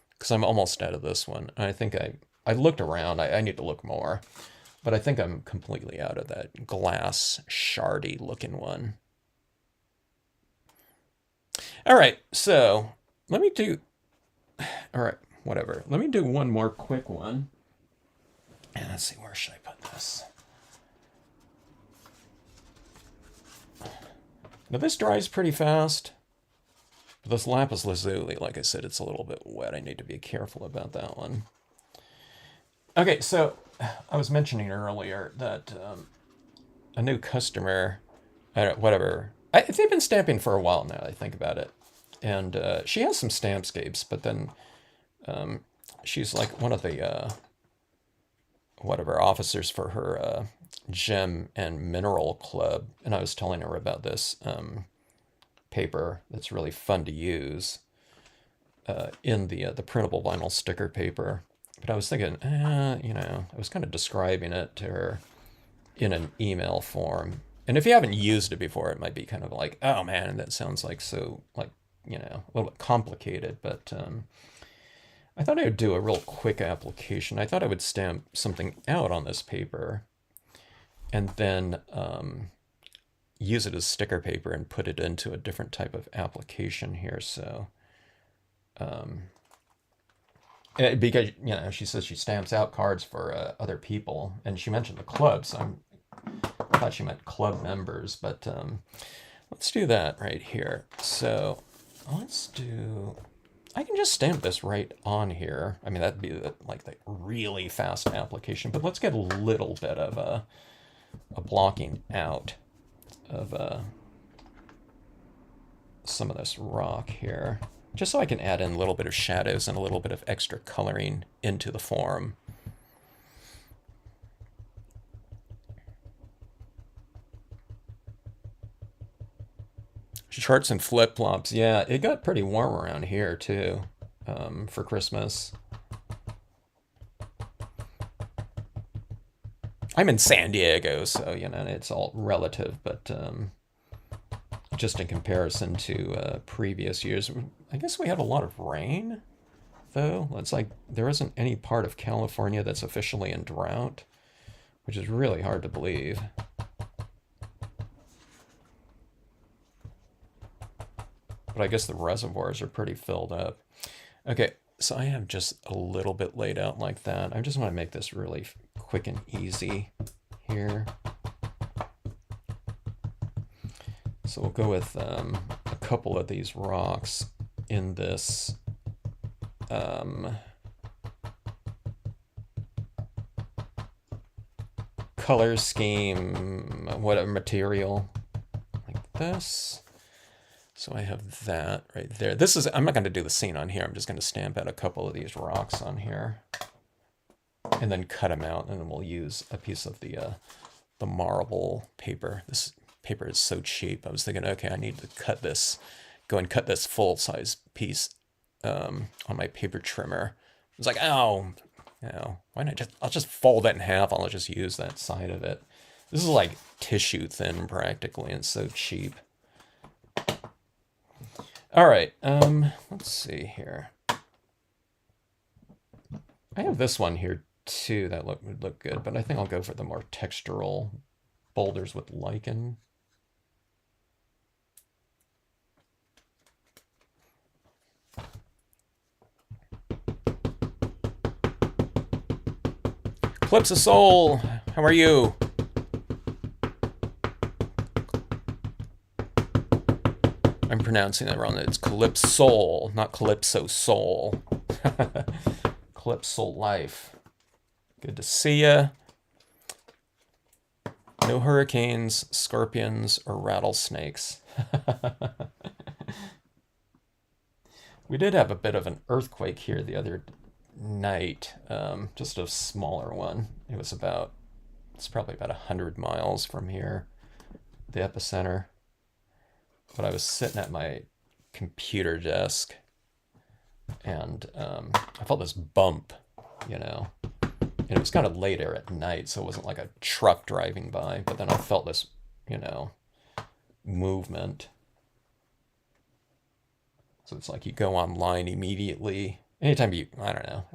because I'm almost out of this one. I think I looked around. I need to look more, but I think I'm completely out of that glass shardy looking one. All right, so let me do. All right, whatever. Let me do one more quick one. And let's see, where should I put this? Now this dries pretty fast. But this lapis lazuli, like I said, it's a little bit wet. I need to be careful about that one. Okay, so I was mentioning earlier that a new customer, whatever, they've been stamping for a while now, I think about it. And she has some Stampscapes, but then she's like one of the whatever officers for her gem and mineral club, and I was telling her about this paper that's really fun to use in the printable vinyl sticker paper. But I was thinking, I was kind of describing it to her in an email form. And if you haven't used it before, it might be kind of like, oh man, that sounds like so, like, a little bit complicated. But I thought I would do a real quick application. I thought I would stamp something out on this paper and then use it as sticker paper and put it into a different type of application here. So, because, she says she stamps out cards for other people, and she mentioned the club, so I thought she meant club members, but let's do that right here. So let's do... I can just stamp this right on here. I mean, that'd be like the really fast application, but let's get a little bit of a blocking out of some of this rock here, just so I can add in a little bit of shadows and a little bit of extra coloring into the form. Shorts and flip-flops. Yeah, it got pretty warm around here too, for Christmas. I'm in San Diego, so you know it's all relative, but just in comparison to previous years, I guess we had a lot of rain, though. It's like there isn't any part of California that's officially in drought, which is really hard to believe. But I guess the reservoirs are pretty filled up. Okay, so I have just a little bit laid out like that. I just want to make this really quick and easy here. So we'll go with a couple of these rocks in this color scheme, whatever material, like this. So I have that right there. This is, I'm not going to do the scene on here. I'm just going to stamp out a couple of these rocks on here and then cut them out, and then we'll use a piece of the marble paper. This paper is so cheap. I was thinking, okay, I need to cut this, go and cut this full-size piece on my paper trimmer. I was like, oh, no, why not I'll just fold it in half. I'll just use that side of it. This is like tissue thin practically, and so cheap. All right, let's see here. I have this one here too that would look good, but I think I'll go for the more textural boulders with lichen. Clips of Soul, how are you? I'm pronouncing that wrong. It's Calypso, not Calypso Soul. Calypso Life. Good to see ya. No hurricanes, scorpions, or rattlesnakes. We did have a bit of an earthquake here the other night, just a smaller one. It's probably about 100 miles from here, the epicenter. But I was sitting at my computer desk, and I felt this bump, you know. And it was kind of later at night, so it wasn't like a truck driving by. But then I felt this, you know, movement. So it's like you go online immediately. Anytime I don't know.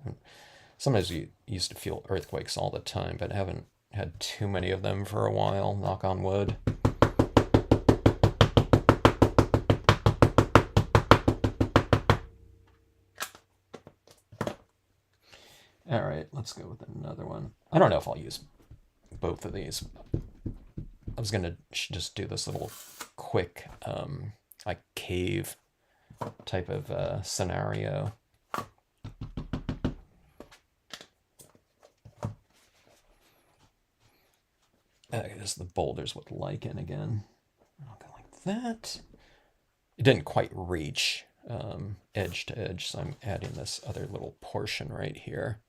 Sometimes you used to feel earthquakes all the time, but I haven't had too many of them for a while, knock on wood. All right, let's go with another one. I don't know if I'll use both of these. I was gonna just do this little quick, like cave type of scenario. Okay, this is the boulders with lichen again. I'll go like that. It didn't quite reach edge to edge, so I'm adding this other little portion right here.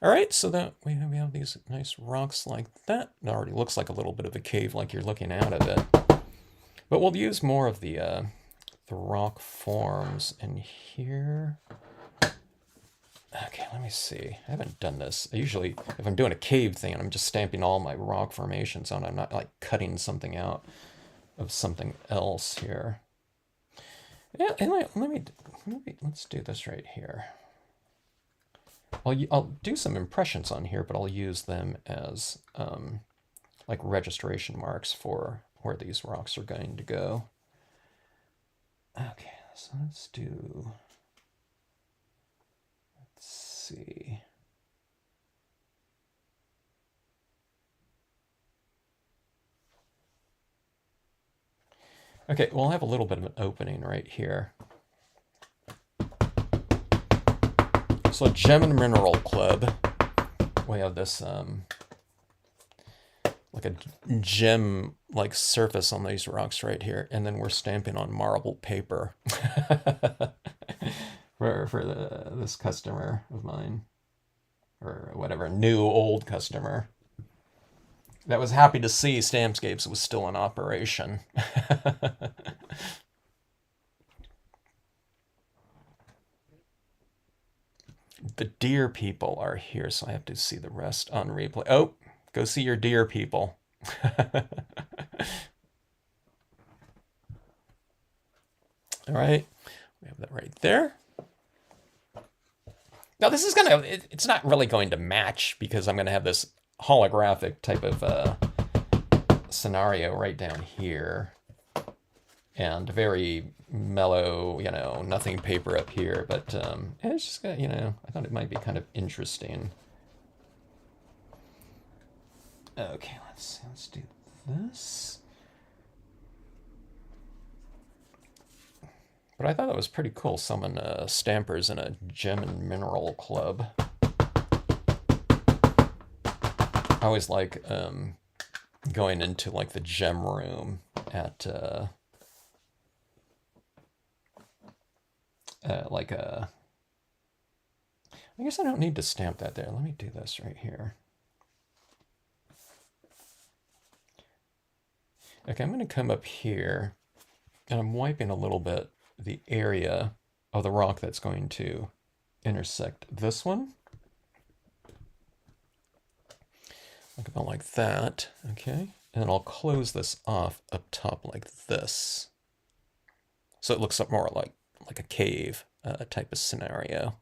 All right, so that we have these nice rocks like that. It already looks like a little bit of a cave, like you're looking out of it. But we'll use more of the rock forms in here. Okay, let me see. I haven't done this. I usually, if I'm doing a cave thing, I'm just stamping all my rock formations on. I'm not like cutting something out of something else here. Yeah, and let's do this right here. I'll do some impressions on here, but I'll use them as like registration marks for where these rocks are going to go. Okay, so let's see. Okay, well, I'll have a little bit of an opening right here. So Gem and Mineral Club, we have this like a gem like surface on these rocks right here, and then we're stamping on marble paper for this customer of mine, or whatever, new old customer that was happy to see Stampscapes was still in operation. The deer people are here, so I have to see the rest on replay. Oh, go see your deer people. All right, we have that right there. Now this is gonna, it's not really going to match because I'm gonna have this holographic type of scenario right down here. And very mellow, you know, nothing paper up here, but it's just, you know, I thought it might be kind of interesting. Okay, let's do this. But I thought that was pretty cool, summon stampers in a gem and mineral club. I always like going into like the gem room at like a, I guess I don't need to stamp that there. Let me do this right here. Okay, I'm going to come up here and I'm wiping a little bit the area of the rock that's going to intersect this one. About like that, okay? And then I'll close this off up top like this. So it looks more like a cave type of scenario.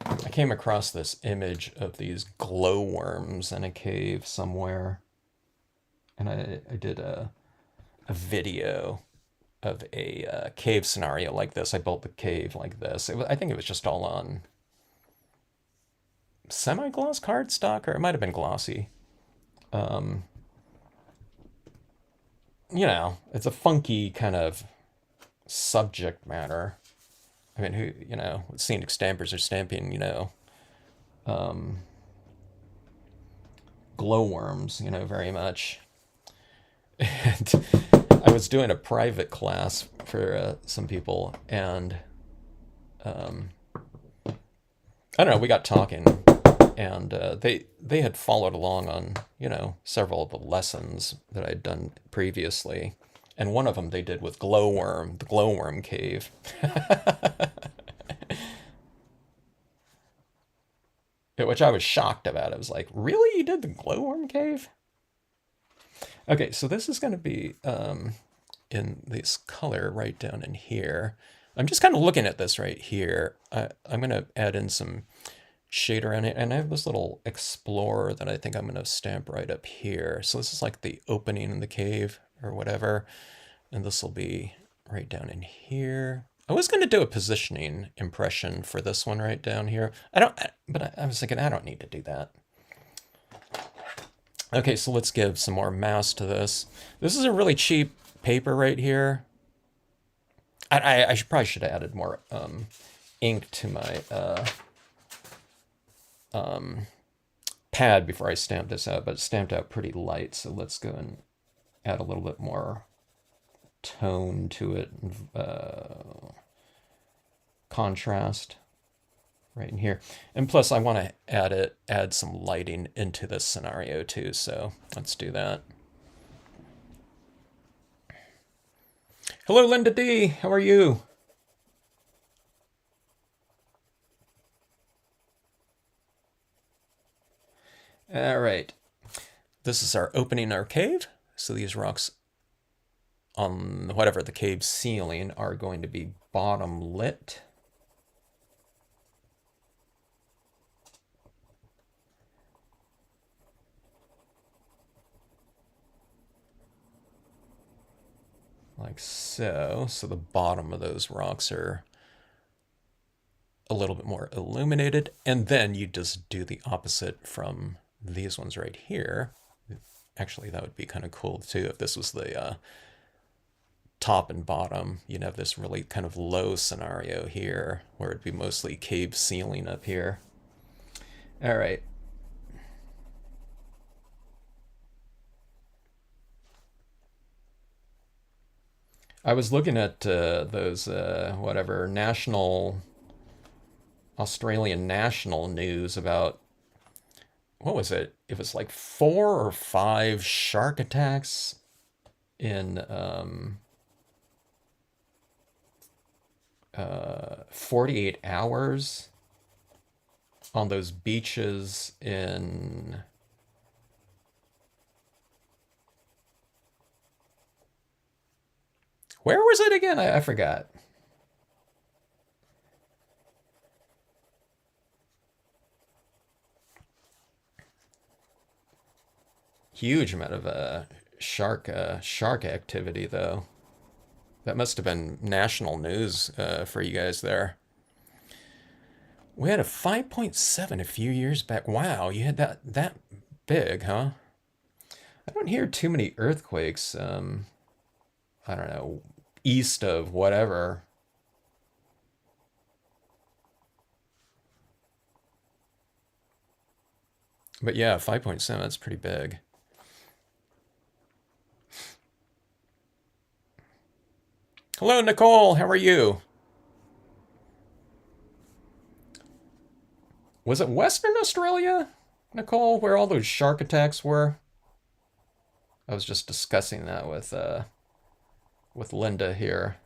I came across this image of these glowworms in a cave somewhere. And I did a video of a cave scenario like this. I built the cave like this. I think it was just all on semi-gloss cardstock, or it might have been glossy. You know, it's a funky kind of subject matter. I mean, who, you know, scenic stampers are stamping, you know, glowworms, you know, very much. And I was doing a private class for some people, and I don't know, we got talking, and they had followed along on, you know, several of the lessons that I'd done previously, and one of them they did with glowworm, the glowworm cave. Which I was shocked about. I was like, really? You did the glowworm cave? Okay, so this is going to be in this color right down in here. I'm just kind of looking at this right here. I'm going to add in some shade around it, and I have this little explorer that I think I'm going to stamp right up here. So this is like the opening in the cave or whatever, and this will be right down in here. I was going to do a positioning impression for this one right down here. But I was thinking I don't need to do that. Okay, so let's give some more mass to this. This is a really cheap paper right here. I probably should have added more ink to my pad before I stamped this out, but it stamped out pretty light. So let's go and add a little bit more tone to it, contrast right in here. And plus I want to add some lighting into this scenario too, so let's do that. Hello, Linda D, how are you? All right, this is our opening our cave. So these rocks on whatever the cave ceiling are going to be bottom lit. Like so. So the bottom of those rocks are a little bit more illuminated. And then you just do the opposite from these ones right here. Actually, that would be kind of cool too if this was the top and bottom. You'd have this really kind of low scenario here where it'd be mostly cave ceiling up here. All right. I was looking at those, whatever, Australian national news about, what was it? It was like 4 or 5 shark attacks in 48 hours on those beaches in, where was it again? I forgot. Huge amount of shark activity though. That must have been national news for you guys there. We had a 5.7 a few years back. Wow, you had that big, huh? I don't hear too many earthquakes. I don't know, east of whatever. But yeah, 5.7, that's pretty big. Hello, Nicole. How are you? Was it Western Australia, Nicole, where all those shark attacks were? I was just discussing that with Linda here.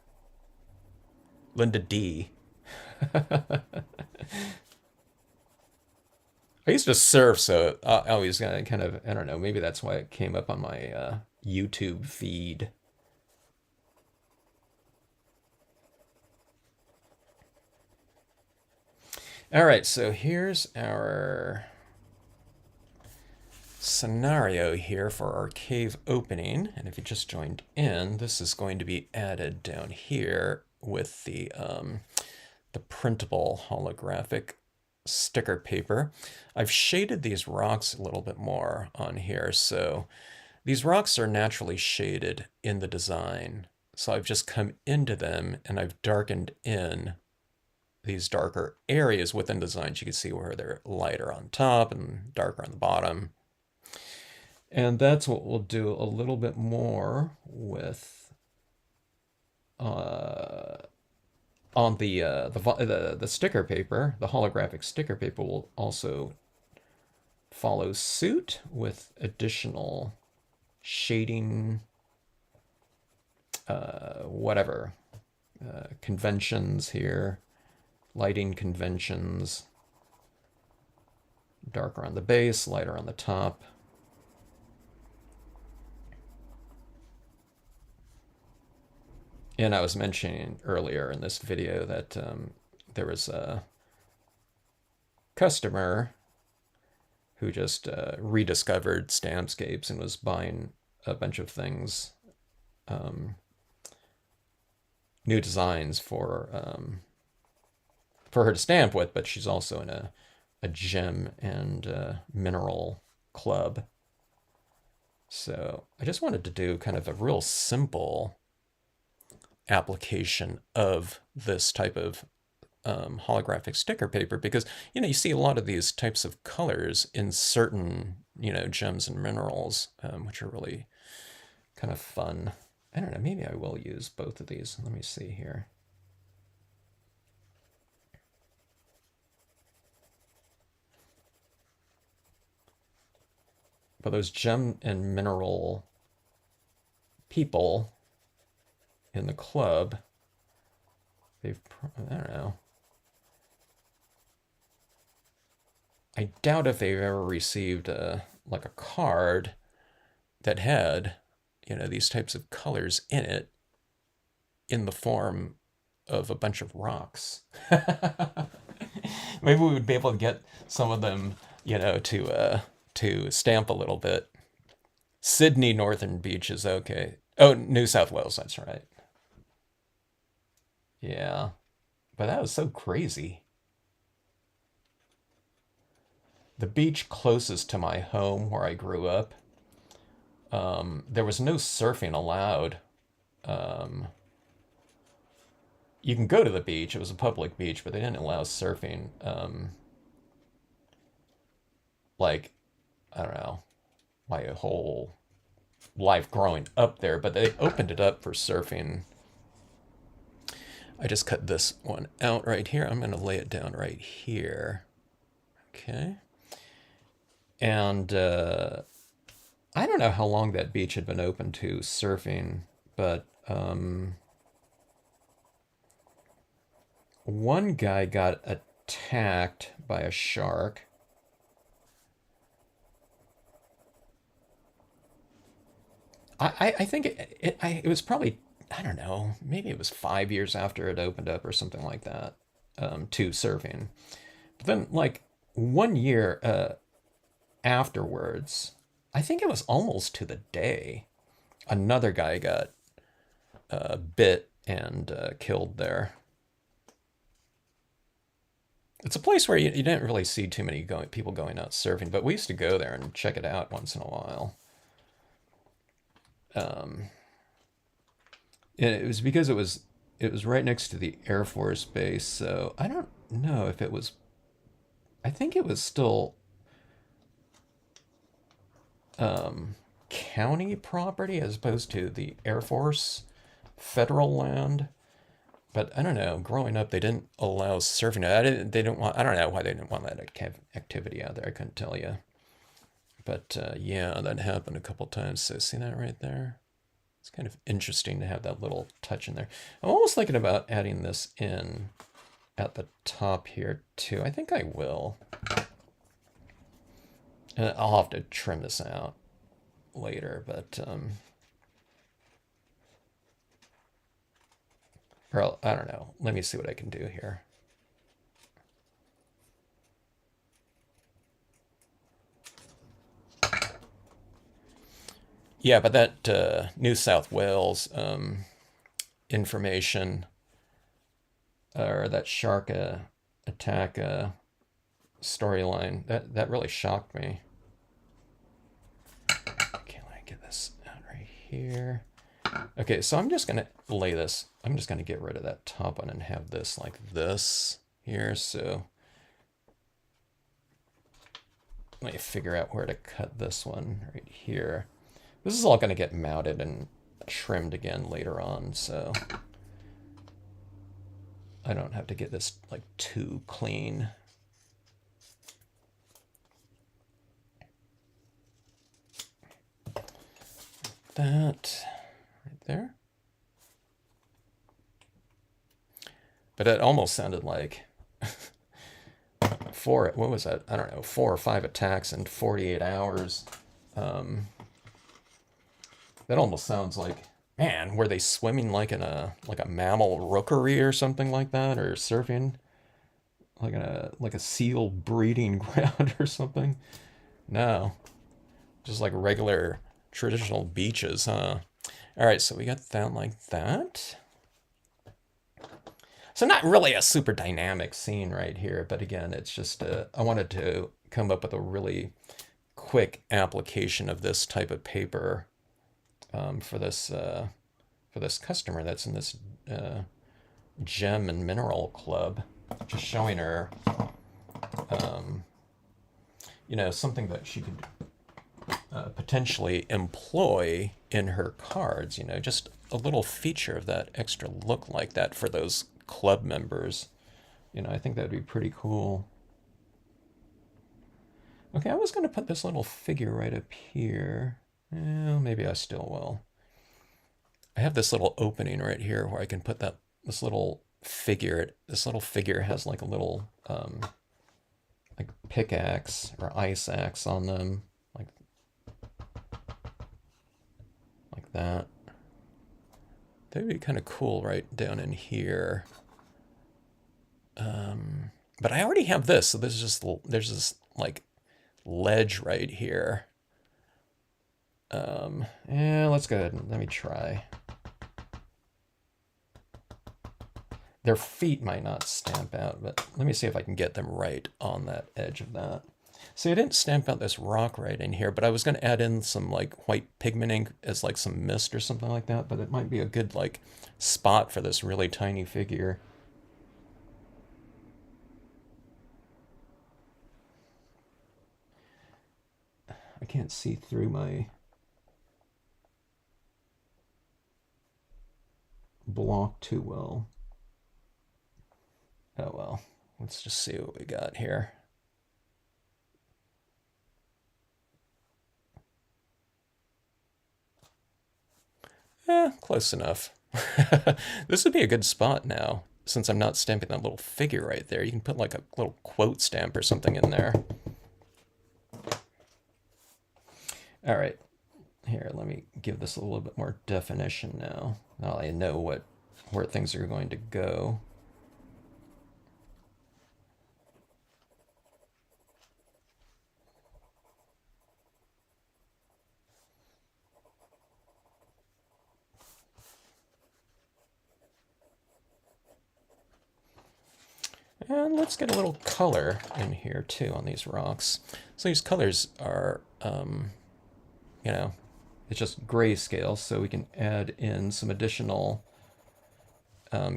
Linda D. I used to surf, so I always kind of, I don't know, maybe that's why it came up on my YouTube feed. All right, so here's our scenario here for our cave opening. And if you just joined in, this is going to be added down here with the printable holographic sticker paper. I've shaded these rocks a little bit more on here. So these rocks are naturally shaded in the design. So I've just come into them and I've darkened in these darker areas within designs. You can see where they're lighter on top and darker on the bottom. And that's what we'll do a little bit more with on the sticker paper. The holographic sticker paper will also follow suit with additional shading, whatever, conventions here, lighting conventions, darker on the base, lighter on the top. And I was mentioning earlier in this video that there was a customer who just rediscovered Stampscapes and was buying a bunch of things, new designs for her to stamp with, but she's also in a gem and mineral club. So I just wanted to do kind of a real simple application of this type of holographic sticker paper, because you see a lot of these types of colors in certain gems and minerals, which are really kind of fun. I don't know, maybe I will use both of these. Let me see here. But those gem and mineral people in the club, I don't know. I doubt if they've ever received like a card that had, these types of colors in it in the form of a bunch of rocks. Maybe we would be able to get some of them, to stamp a little bit. Sydney Northern Beach is okay. Oh, New South Wales, that's right. Yeah, but that was so crazy. The beach closest to my home where I grew up, there was no surfing allowed you can go to the beach. It was a public beach, but they didn't allow surfing. Like, I don't know, my whole life growing up there, but they opened it up for surfing. I just cut this one out right here. I'm going to lay it down right here. Okay. And I don't know how long that beach had been open to surfing, but one guy got attacked by a shark. I think it was probably, I don't know, maybe it was 5 years after it opened up or something like that, to surfing. But then, like, 1 year afterwards, I think it was almost to the day, another guy got bit and killed there. It's a place where you didn't really see too many people going out surfing, but we used to go there and check it out once in a while. And it was because it was right next to the Air Force base, so I don't know if it was. I think it was still county property as opposed to the Air Force federal land. But I don't know. Growing up, they didn't allow surfing. I didn't. They didn't want. I don't know why they didn't want that activity out there. I couldn't tell you. But yeah, that happened a couple times. So see that right there? It's kind of interesting to have that little touch in there. I'm almost thinking about adding this in at the top here too. I think I will. And I'll have to trim this out later, but or I don't know. Let me see what I can do here. Yeah, but that New South Wales information, or that shark attack storyline, that really shocked me. Okay, let me get this out right here. Okay, so I'm just gonna lay this. I'm just gonna get rid of that top one and have this like this here. So let me figure out where to cut this one right here. This is all gonna get mounted and trimmed again later on, so I don't have to get this like too clean. That right there. But it almost sounded like what was that? I don't know, 4 or 5 attacks in 48 hours. That almost sounds like, man, were they swimming like in a mammal rookery or something like that, or surfing like a seal breeding ground or something? No, just like regular traditional beaches, huh? All right, so we got that like that. So not really a super dynamic scene right here, but again, it's just I wanted to come up with a really quick application of this type of paper for this customer that's in this gem and mineral club. Just showing her, something that she could potentially employ in her cards. Just a little feature of that extra look like that for those club members. I think that'd be pretty cool. Okay, I was going to put this little figure right up here. Well, maybe I still will. I have this little opening right here where I can put this little figure. This little figure has like a little like pickaxe or ice axe on them, like that. That'd be kind of cool right down in here. But I already have this, so there's this like ledge right here. Yeah, let's go ahead and let me try. Their feet might not stamp out, but let me see if I can get them right on that edge of that. See, I didn't stamp out this rock right in here, but I was going to add in some like white pigment ink as like some mist or something like that, but it might be a good like spot for this really tiny figure. I can't see through my block too well. Oh well, let's just see what we got here. Close enough. This would be a good spot now, since I'm not stamping that little figure right there. You can put like a little quote stamp or something in there. All right, here, let me give this a little bit more definition now. Now I know where things are going to go. And let's get a little color in here too on these rocks. So these colors are, you know, it's just grayscale, so we can add in some additional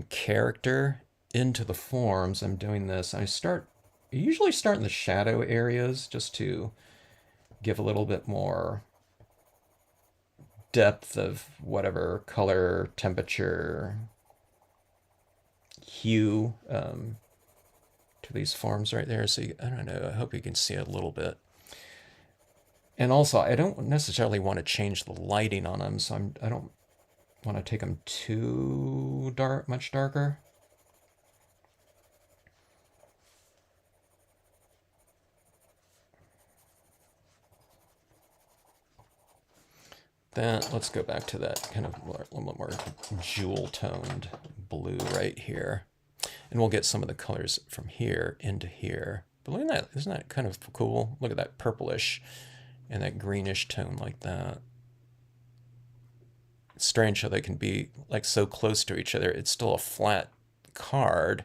character into the forms. I'm doing this. I usually start in the shadow areas just to give a little bit more depth of whatever color, temperature, hue to these forms right there. So I don't know. I hope you can see it a little bit. And also, I don't necessarily want to change the lighting on them, so I don't want to take them too much darker. Then let's go back to that kind of a little more jewel-toned blue right here. And we'll get some of the colors from here into here. But look at that. Isn't that kind of cool? Look at that purplish and that greenish tone like that. It's strange how they can be like so close to each other. It's still a flat card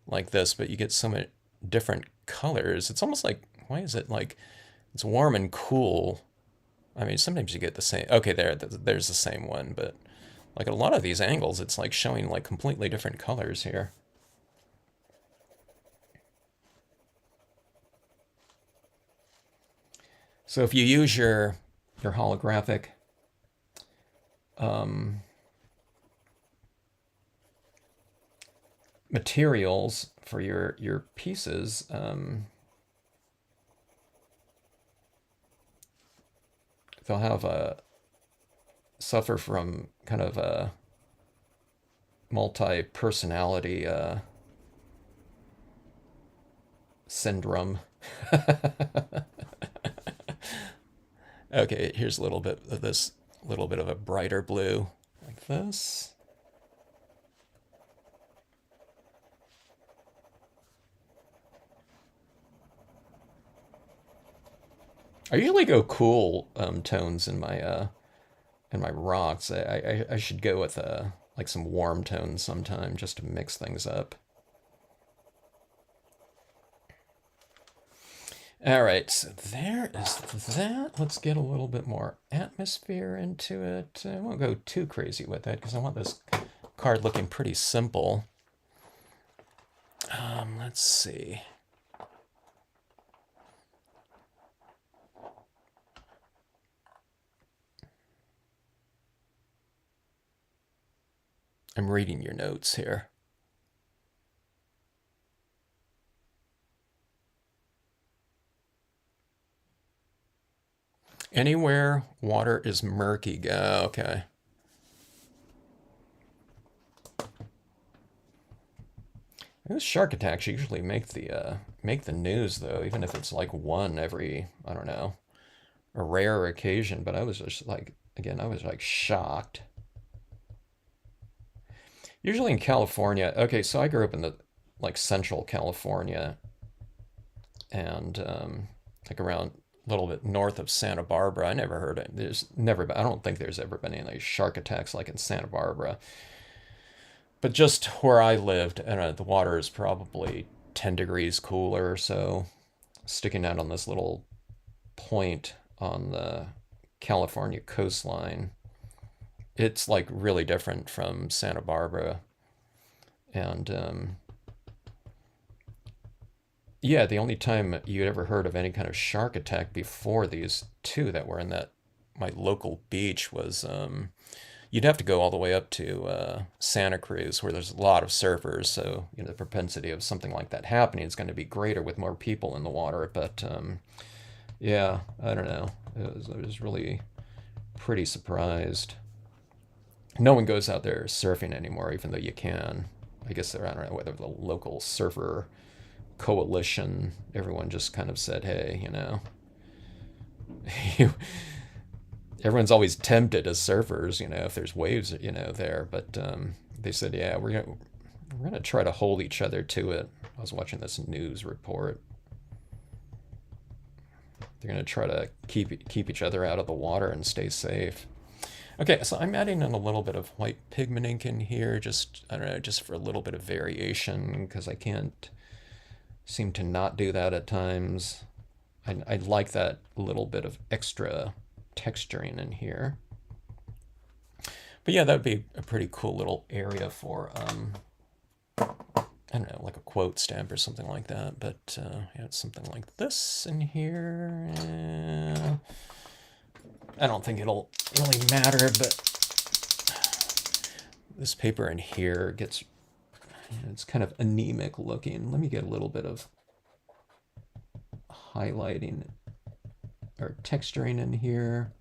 like this, but you get so many different colors. It's almost like, why is it like, it's warm and cool. I mean, sometimes you get the same, okay, there's the same one, but like a lot of these angles, it's like showing like completely different colors here. So if you use your holographic materials for your pieces, they'll have suffer from kind of a multi-personality syndrome. Okay, here's a little bit of this, little bit of a brighter blue, like this. I usually go cool tones in my rocks. I should go with like some warm tones sometime just to mix things up. All right, so there is that. Let's get a little bit more atmosphere into it. I won't go too crazy with it because I want this card looking pretty simple. Let's see. I'm reading your notes here. Anywhere water is murky, go. Okay. Those shark attacks usually make the news though, even if it's like one every, I don't know, a rare occasion. But I was just like, again, I was like shocked. Usually in California, okay, so I grew up in the like central California, and like around a little bit north of Santa Barbara. I never heard it. I don't think there's ever been any shark attacks like in Santa Barbara. But just where I lived, the water is probably 10 degrees cooler, so sticking out on this little point on the California coastline. It's like really different from Santa Barbara. And yeah, the only time you'd ever heard of any kind of shark attack before these two that were in that my local beach was you'd have to go all the way up to Santa Cruz, where there's a lot of surfers. So the propensity of something like that happening is going to be greater with more people in the water. But yeah, I don't know. I was really pretty surprised. No one goes out there surfing anymore, even though you can. I guess I don't know whether the local surfer coalition, everyone just kind of said, hey, everyone's always tempted as surfers, if there's waves, there. But they said, yeah, we're gonna try to hold each other to it. I was watching this news report. They're gonna try to keep each other out of the water and stay safe. Okay, so I'm adding in a little bit of white pigment ink in here, just, I don't know, just for a little bit of variation, because I can't seem to not do that at times. I like that little bit of extra texturing in here. But yeah, that would be a pretty cool little area for, I don't know, like a quote stamp or something like that. But yeah, it's something like this in here. I don't think it'll really matter, but this paper in here gets, it's kind of anemic looking. Let me get a little bit of highlighting or texturing in here.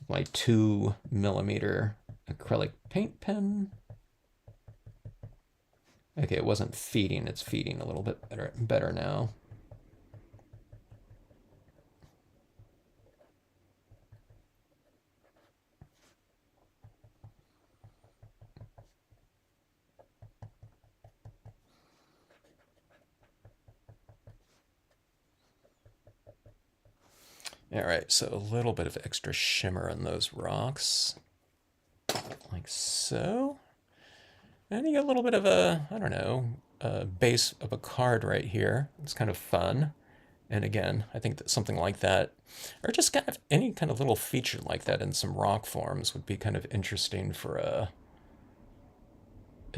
My 2mm acrylic paint pen. Okay, it wasn't feeding, it's feeding a little bit better now. All right, so a little bit of extra shimmer on those rocks, like so. And you get a little bit of a, I don't know, a base of a card right here. It's kind of fun. And again, I think that something like that, or just kind of any kind of little feature like that in some rock forms would be kind of interesting for a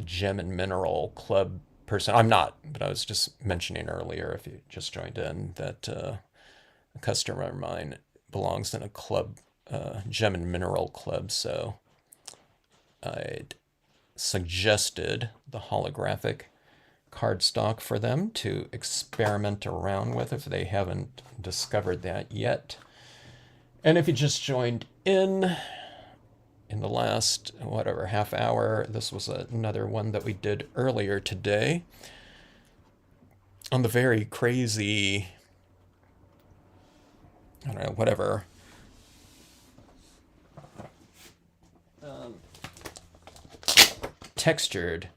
gem and mineral club person. I'm not, but I was just mentioning earlier, if you just joined in, that a customer of mine belongs in a club, gem and mineral club. So I'd suggested the holographic cardstock for them to experiment around with if they haven't discovered that yet. And if you just joined in the last, whatever, half hour, this was another one that we did earlier today on the very crazy, I don't know, whatever, textured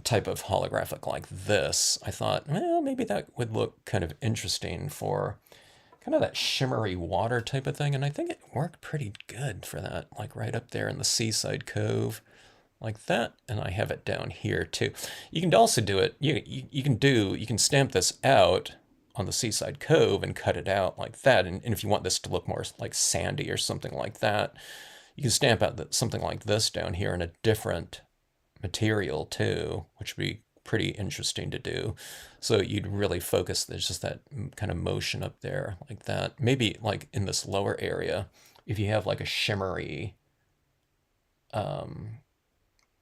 type of holographic like this. I thought, well, maybe that would look kind of interesting for kind of that shimmery water type of thing. And I think it worked pretty good for that, like right up there in the seaside cove like that. And I have it down here too. You can also do it, you can stamp this out on the seaside cove and cut it out like that. And if you want this to look more like sandy or something like that, you can stamp out something like this down here in a different material too, which would be pretty interesting to do. So you'd really focus, there's just that kind of motion up there like that. Maybe like in this lower area, if you have like a shimmery, I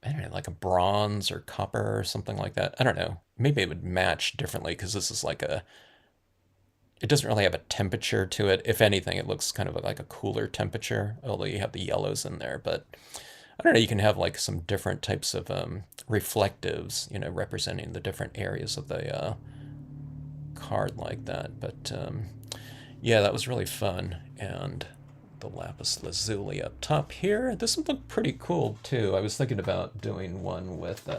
don't know, like a bronze or copper or something like that. I don't know. Maybe it would match differently because this is like it doesn't really have a temperature to it. If anything, it looks kind of like a cooler temperature, although you have the yellows in there. But I don't know, you can have like some different types of reflectives, representing the different areas of the card like that. But yeah, that was really fun. And the lapis lazuli up top here. This would look pretty cool too. I was thinking about doing one with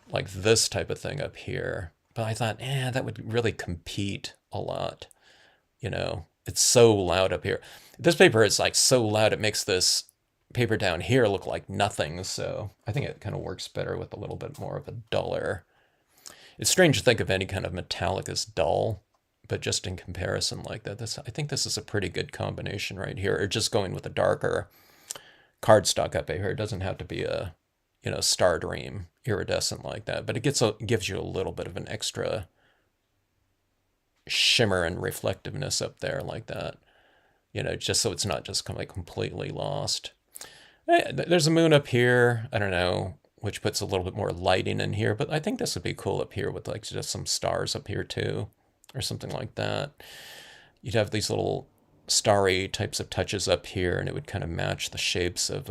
like this type of thing up here. But I thought, that would really compete a lot. It's so loud up here. This paper is like so loud, it makes this paper down here look like nothing, so I think it kind of works better with a little bit more of a duller. It's strange to think of any kind of metallic as dull, but just in comparison like that, I think this is a pretty good combination right here. Or just going with a darker cardstock up here. It doesn't have to be a, Star Dream iridescent like that, but it gives you a little bit of an extra shimmer and reflectiveness up there like that. Just so it's not just completely lost. There's a moon up here. I don't know, which puts a little bit more lighting in here, but I think this would be cool up here with like just some stars up here too, or something like that. You'd have these little starry types of touches up here, and it would kind of match the shapes of,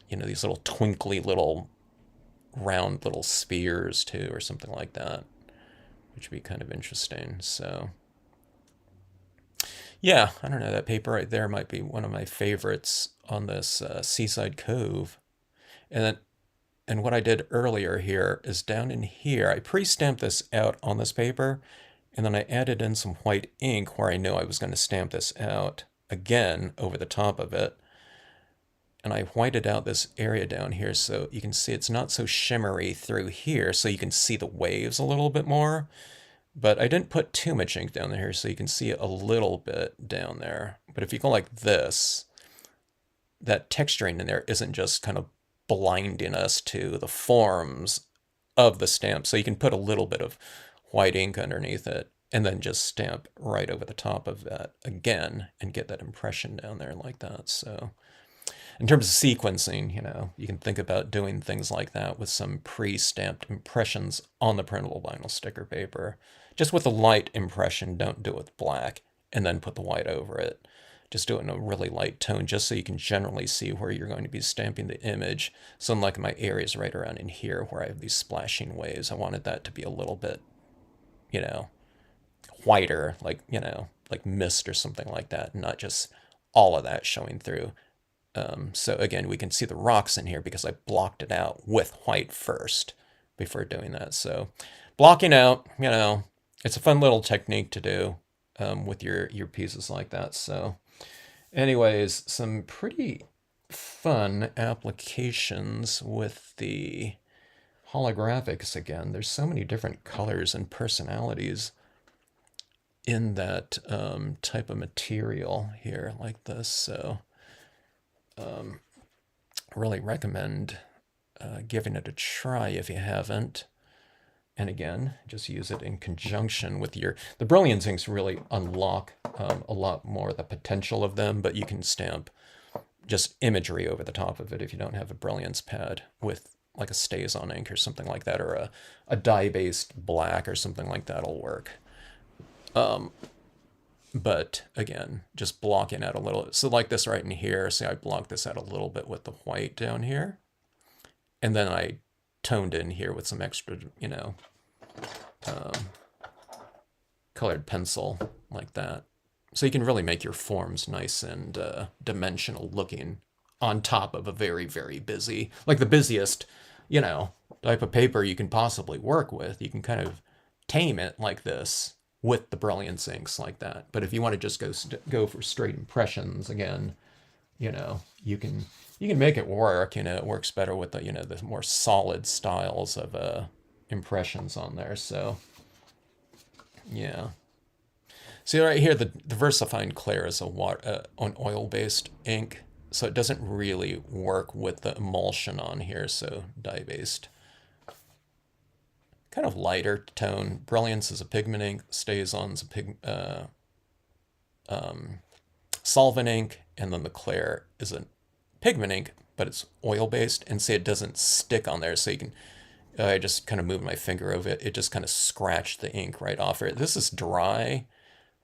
these little twinkly little round little spheres too, or something like that, which would be kind of interesting. So yeah, I don't know, that paper right there might be one of my favorites on this Seaside Cove. And what I did earlier here is down in here, I pre-stamped this out on this paper, and then I added in some white ink where I knew I was going to stamp this out again over the top of it. And I whited out this area down here so you can see it's not so shimmery through here, so you can see the waves a little bit more. But I didn't put too much ink down here, so you can see a little bit down there. But if you go like this, that texturing in there isn't just kind of blinding us to the forms of the stamp. So you can put a little bit of white ink underneath it and then just stamp right over the top of that again and get that impression down there like that. So in terms of sequencing, you can think about doing things like that with some pre-stamped impressions on the printable vinyl sticker paper. Just with a light impression, don't do it with black, and then put the white over it. Just do it in a really light tone, just so you can generally see where you're going to be stamping the image. So like my areas right around in here where I have these splashing waves, I wanted that to be a little bit, whiter, like mist or something like that, not just all of that showing through. So again, we can see the rocks in here because I blocked it out with white first before doing that. So blocking out, it's a fun little technique to do with your pieces like that. So anyways, some pretty fun applications with the holographics again. There's so many different colors and personalities in that type of material here like this. So really recommend giving it a try if you haven't. And again, just use it in conjunction with the Brilliance inks really unlock a lot more the potential of them, but you can stamp just imagery over the top of it if you don't have a Brilliance pad with like a StazOn ink or something like that, or a dye-based black or something like that'll work. But again, just blocking out a little. So like this right in here, see I blocked this out a little bit with the white down here. And then I toned in here with some extra, colored pencil like that. So you can really make your forms nice and dimensional looking on top of a very, very busy, like the busiest, type of paper you can possibly work with. You can kind of tame it like this with the Brilliance inks like that. But if you want to just go for straight impressions again, you can make it work. It works better with the more solid styles of impressions on there. So yeah. See right here, the VersaFine Clear is an oil-based ink, so it doesn't really work with the emulsion on here. So dye-based, kind of lighter tone. Brilliance is a pigment ink. StazOn's a solvent ink, and then the Clear is a pigment ink, but it's oil-based, and see it doesn't stick on there, so you can. I just kind of moved my finger over it. It just kind of scratched the ink right off it. This is dry,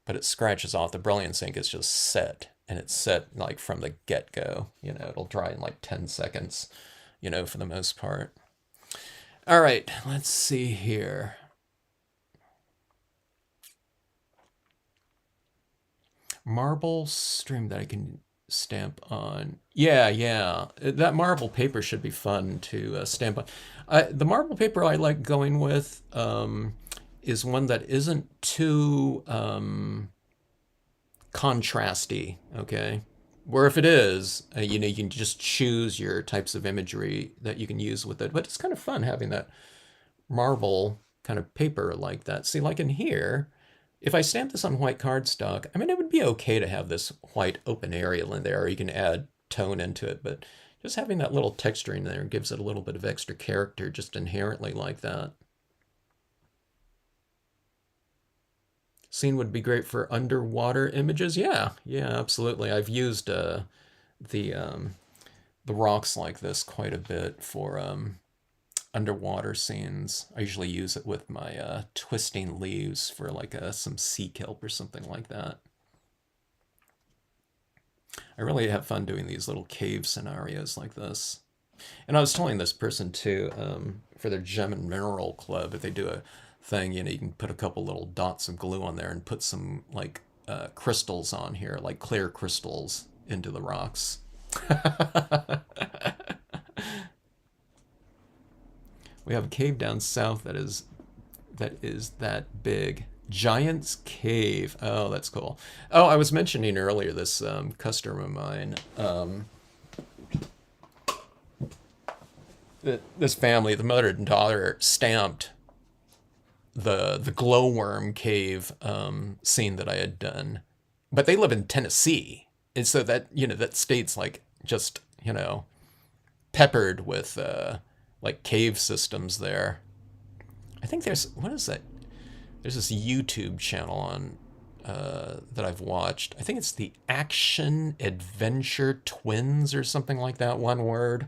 but it scratches off. The Brilliance ink is just set, and it's set like from the get-go. It'll dry in like 10 seconds, for the most part. All right, let's see here. Marble stream that I can stamp on. Yeah. That marble paper should be fun to stamp on. The marble paper I like going with is one that isn't too contrasty, okay? Or if it is, you know, you can just choose your types of imagery that you can use with it. But it's kind of fun having that marble kind of paper like that. See, like in here, if I stamp this on white cardstock, I mean, it would be okay to have this white open area in there, or you can add tone into it, but just having that little texturing there gives it a little bit of extra character just inherently like that. Scene would be great for underwater images. Yeah, yeah, absolutely. I've used the um, the rocks like this quite a bit for underwater scenes. I usually use it with my twisting leaves for like some sea kelp or something like that. I really have fun doing these little cave scenarios like this. And I was telling this person too, for their gem and mineral club, if they do a thing, you know, you can put a couple little dots of glue on there and put some like crystals on here, like clear crystals into the rocks. We have a cave down south that big. Giant's Cave. Oh, that's cool. Oh, I was mentioning earlier this customer of mine. This family, the mother and daughter, stamped the glowworm cave scene that I had done, but they live in Tennessee, and so that you know that state's like just you know peppered with like cave systems there. I think there's what is that? There's this YouTube channel on that I've watched. I think it's the Action Adventure Twins or something like that. One word.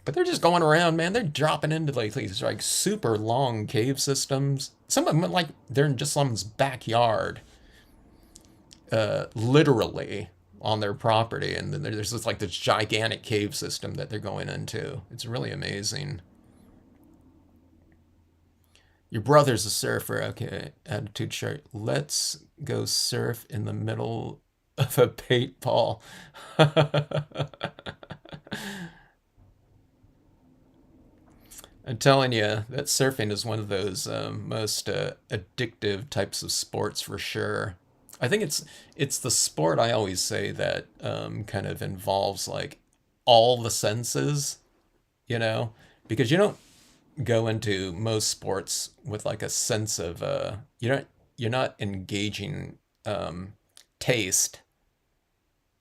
But they're just going around, man. They're dropping into like these like super long cave systems. Some of them like they're in just someone's backyard, literally on their property, and then there's this like this gigantic cave system that they're going into. It's really amazing. Your brother's a surfer. Okay, attitude chart. Let's go surf in the middle of a paintball. I'm telling you that surfing is one of those most addictive types of sports for sure. I think it's the sport I always say that kind of involves like all the senses, you know, because you don't go into most sports with like a sense of you're not engaging taste,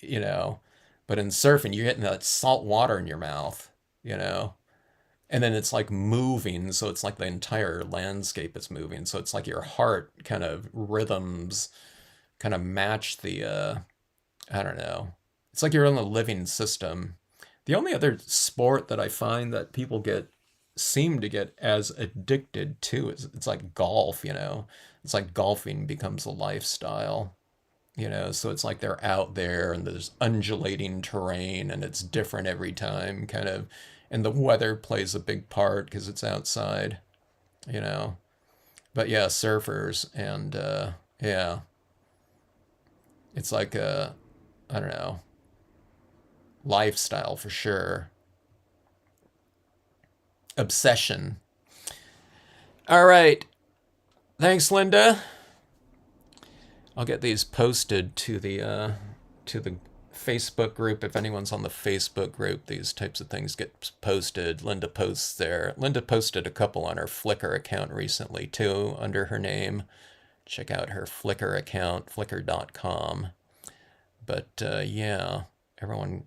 you know, but in surfing you're getting that salt water in your mouth, you know, and then it's like moving, so it's like the entire landscape is moving, so it's like your heart kind of rhythms kind of match the I don't know, it's like you're in a living system. The only other sport that I find that people get seem to get as addicted to is it's like golf, you know, it's like golfing becomes a lifestyle, you know, so it's like they're out there and there's undulating terrain and it's different every time kind of, and the weather plays a big part because it's outside, you know. But yeah, surfers and yeah, it's like a I don't know, lifestyle for sure. Obsession. All right. Thanks, Linda. I'll get these posted to the Facebook group. If anyone's on the Facebook group, these types of things get posted. Linda posts there. Linda posted a couple on her Flickr account recently too, under her name. Check out her Flickr account, flickr.com. But yeah, everyone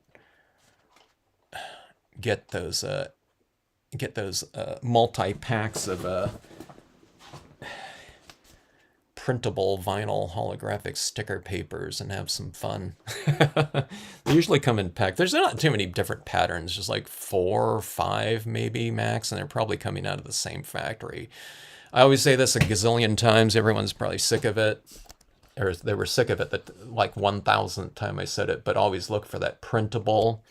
get those multi packs of printable vinyl holographic sticker papers and have some fun. They usually come in packs. There's not too many different patterns, just like 4 or 5 maybe max, and they're probably coming out of the same factory. I always say this a gazillion times. Everyone's probably sick of it, or they were sick of it that like 1,000th time I said it, but always look for that printable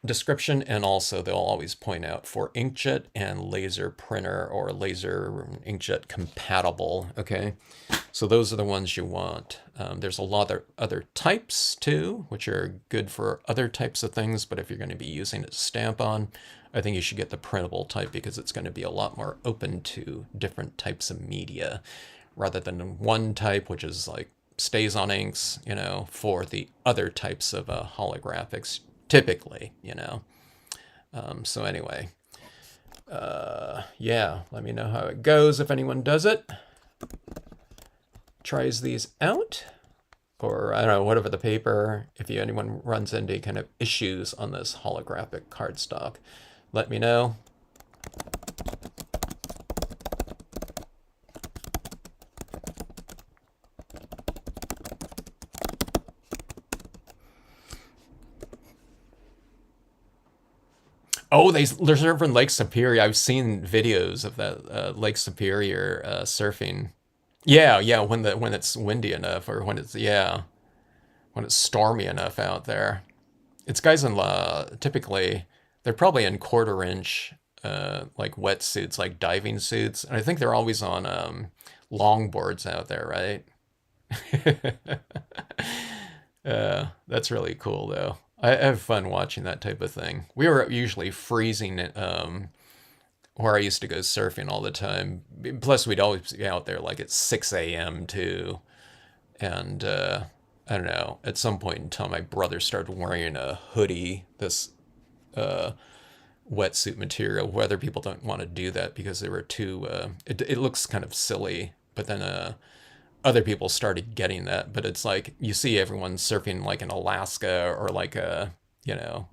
description, and also they'll always point out for inkjet and laser printer or laser inkjet compatible. Okay, so those are the ones you want. There's a lot of other types too, which are good for other types of things, but if you're going to be using it to stamp on, I think you should get the printable type because it's going to be a lot more open to different types of media rather than one type, which is like stays on inks, for the other types of holographics, typically, So anyway, yeah, let me know how it goes if anyone does it. Tries these out. Or, I don't know, whatever the paper, if anyone runs into kind of issues on this holographic cardstock, let me know. Oh, they're surfing Lake Superior. I've seen videos of that Lake Superior surfing. Yeah, yeah, when it's windy enough, or when it's stormy enough out there. It's guys in typically they're probably in quarter-inch like wetsuits, like diving suits, and I think they're always on longboards out there, right? That's really cool, though. I have fun watching that type of thing. We were usually freezing where I used to go surfing all the time. Plus, we'd always be out there like at 6 a.m. too. And I don't know, at some point in time, my brother started wearing a hoodie, this uh, wetsuit material. Whether people don't want to do that because they were too, it looks kind of silly. But then other people started getting that. But it's like you see everyone surfing like in Alaska or like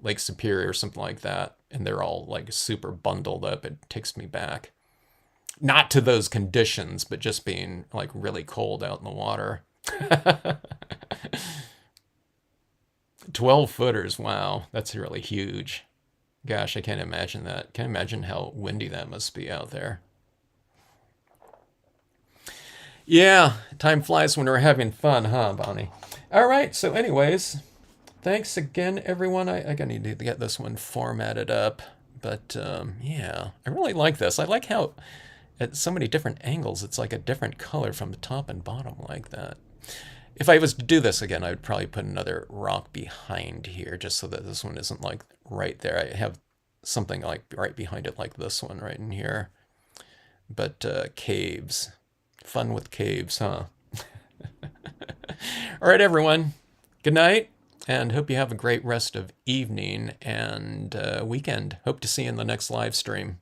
Lake Superior or something like that, and they're all like super bundled up. It takes me back, not to those conditions, but just being like really cold out in the water. 12 footers, wow, that's really huge. Gosh, I can't imagine that. Can't imagine how windy that must be out there. Yeah, time flies when we're having fun, huh, Bonnie? All right, so anyways, thanks again, everyone. I gotta need to get this one formatted up. But yeah, I really like this. I like how at so many different angles, it's like a different color from the top and bottom like that. If I was to do this again, I would probably put another rock behind here just so that this one isn't like right there. I have something like right behind it like this one right in here. But caves. Fun with caves, huh? All right, everyone. Good night, and hope you have a great rest of evening and weekend. Hope to see you in the next live stream.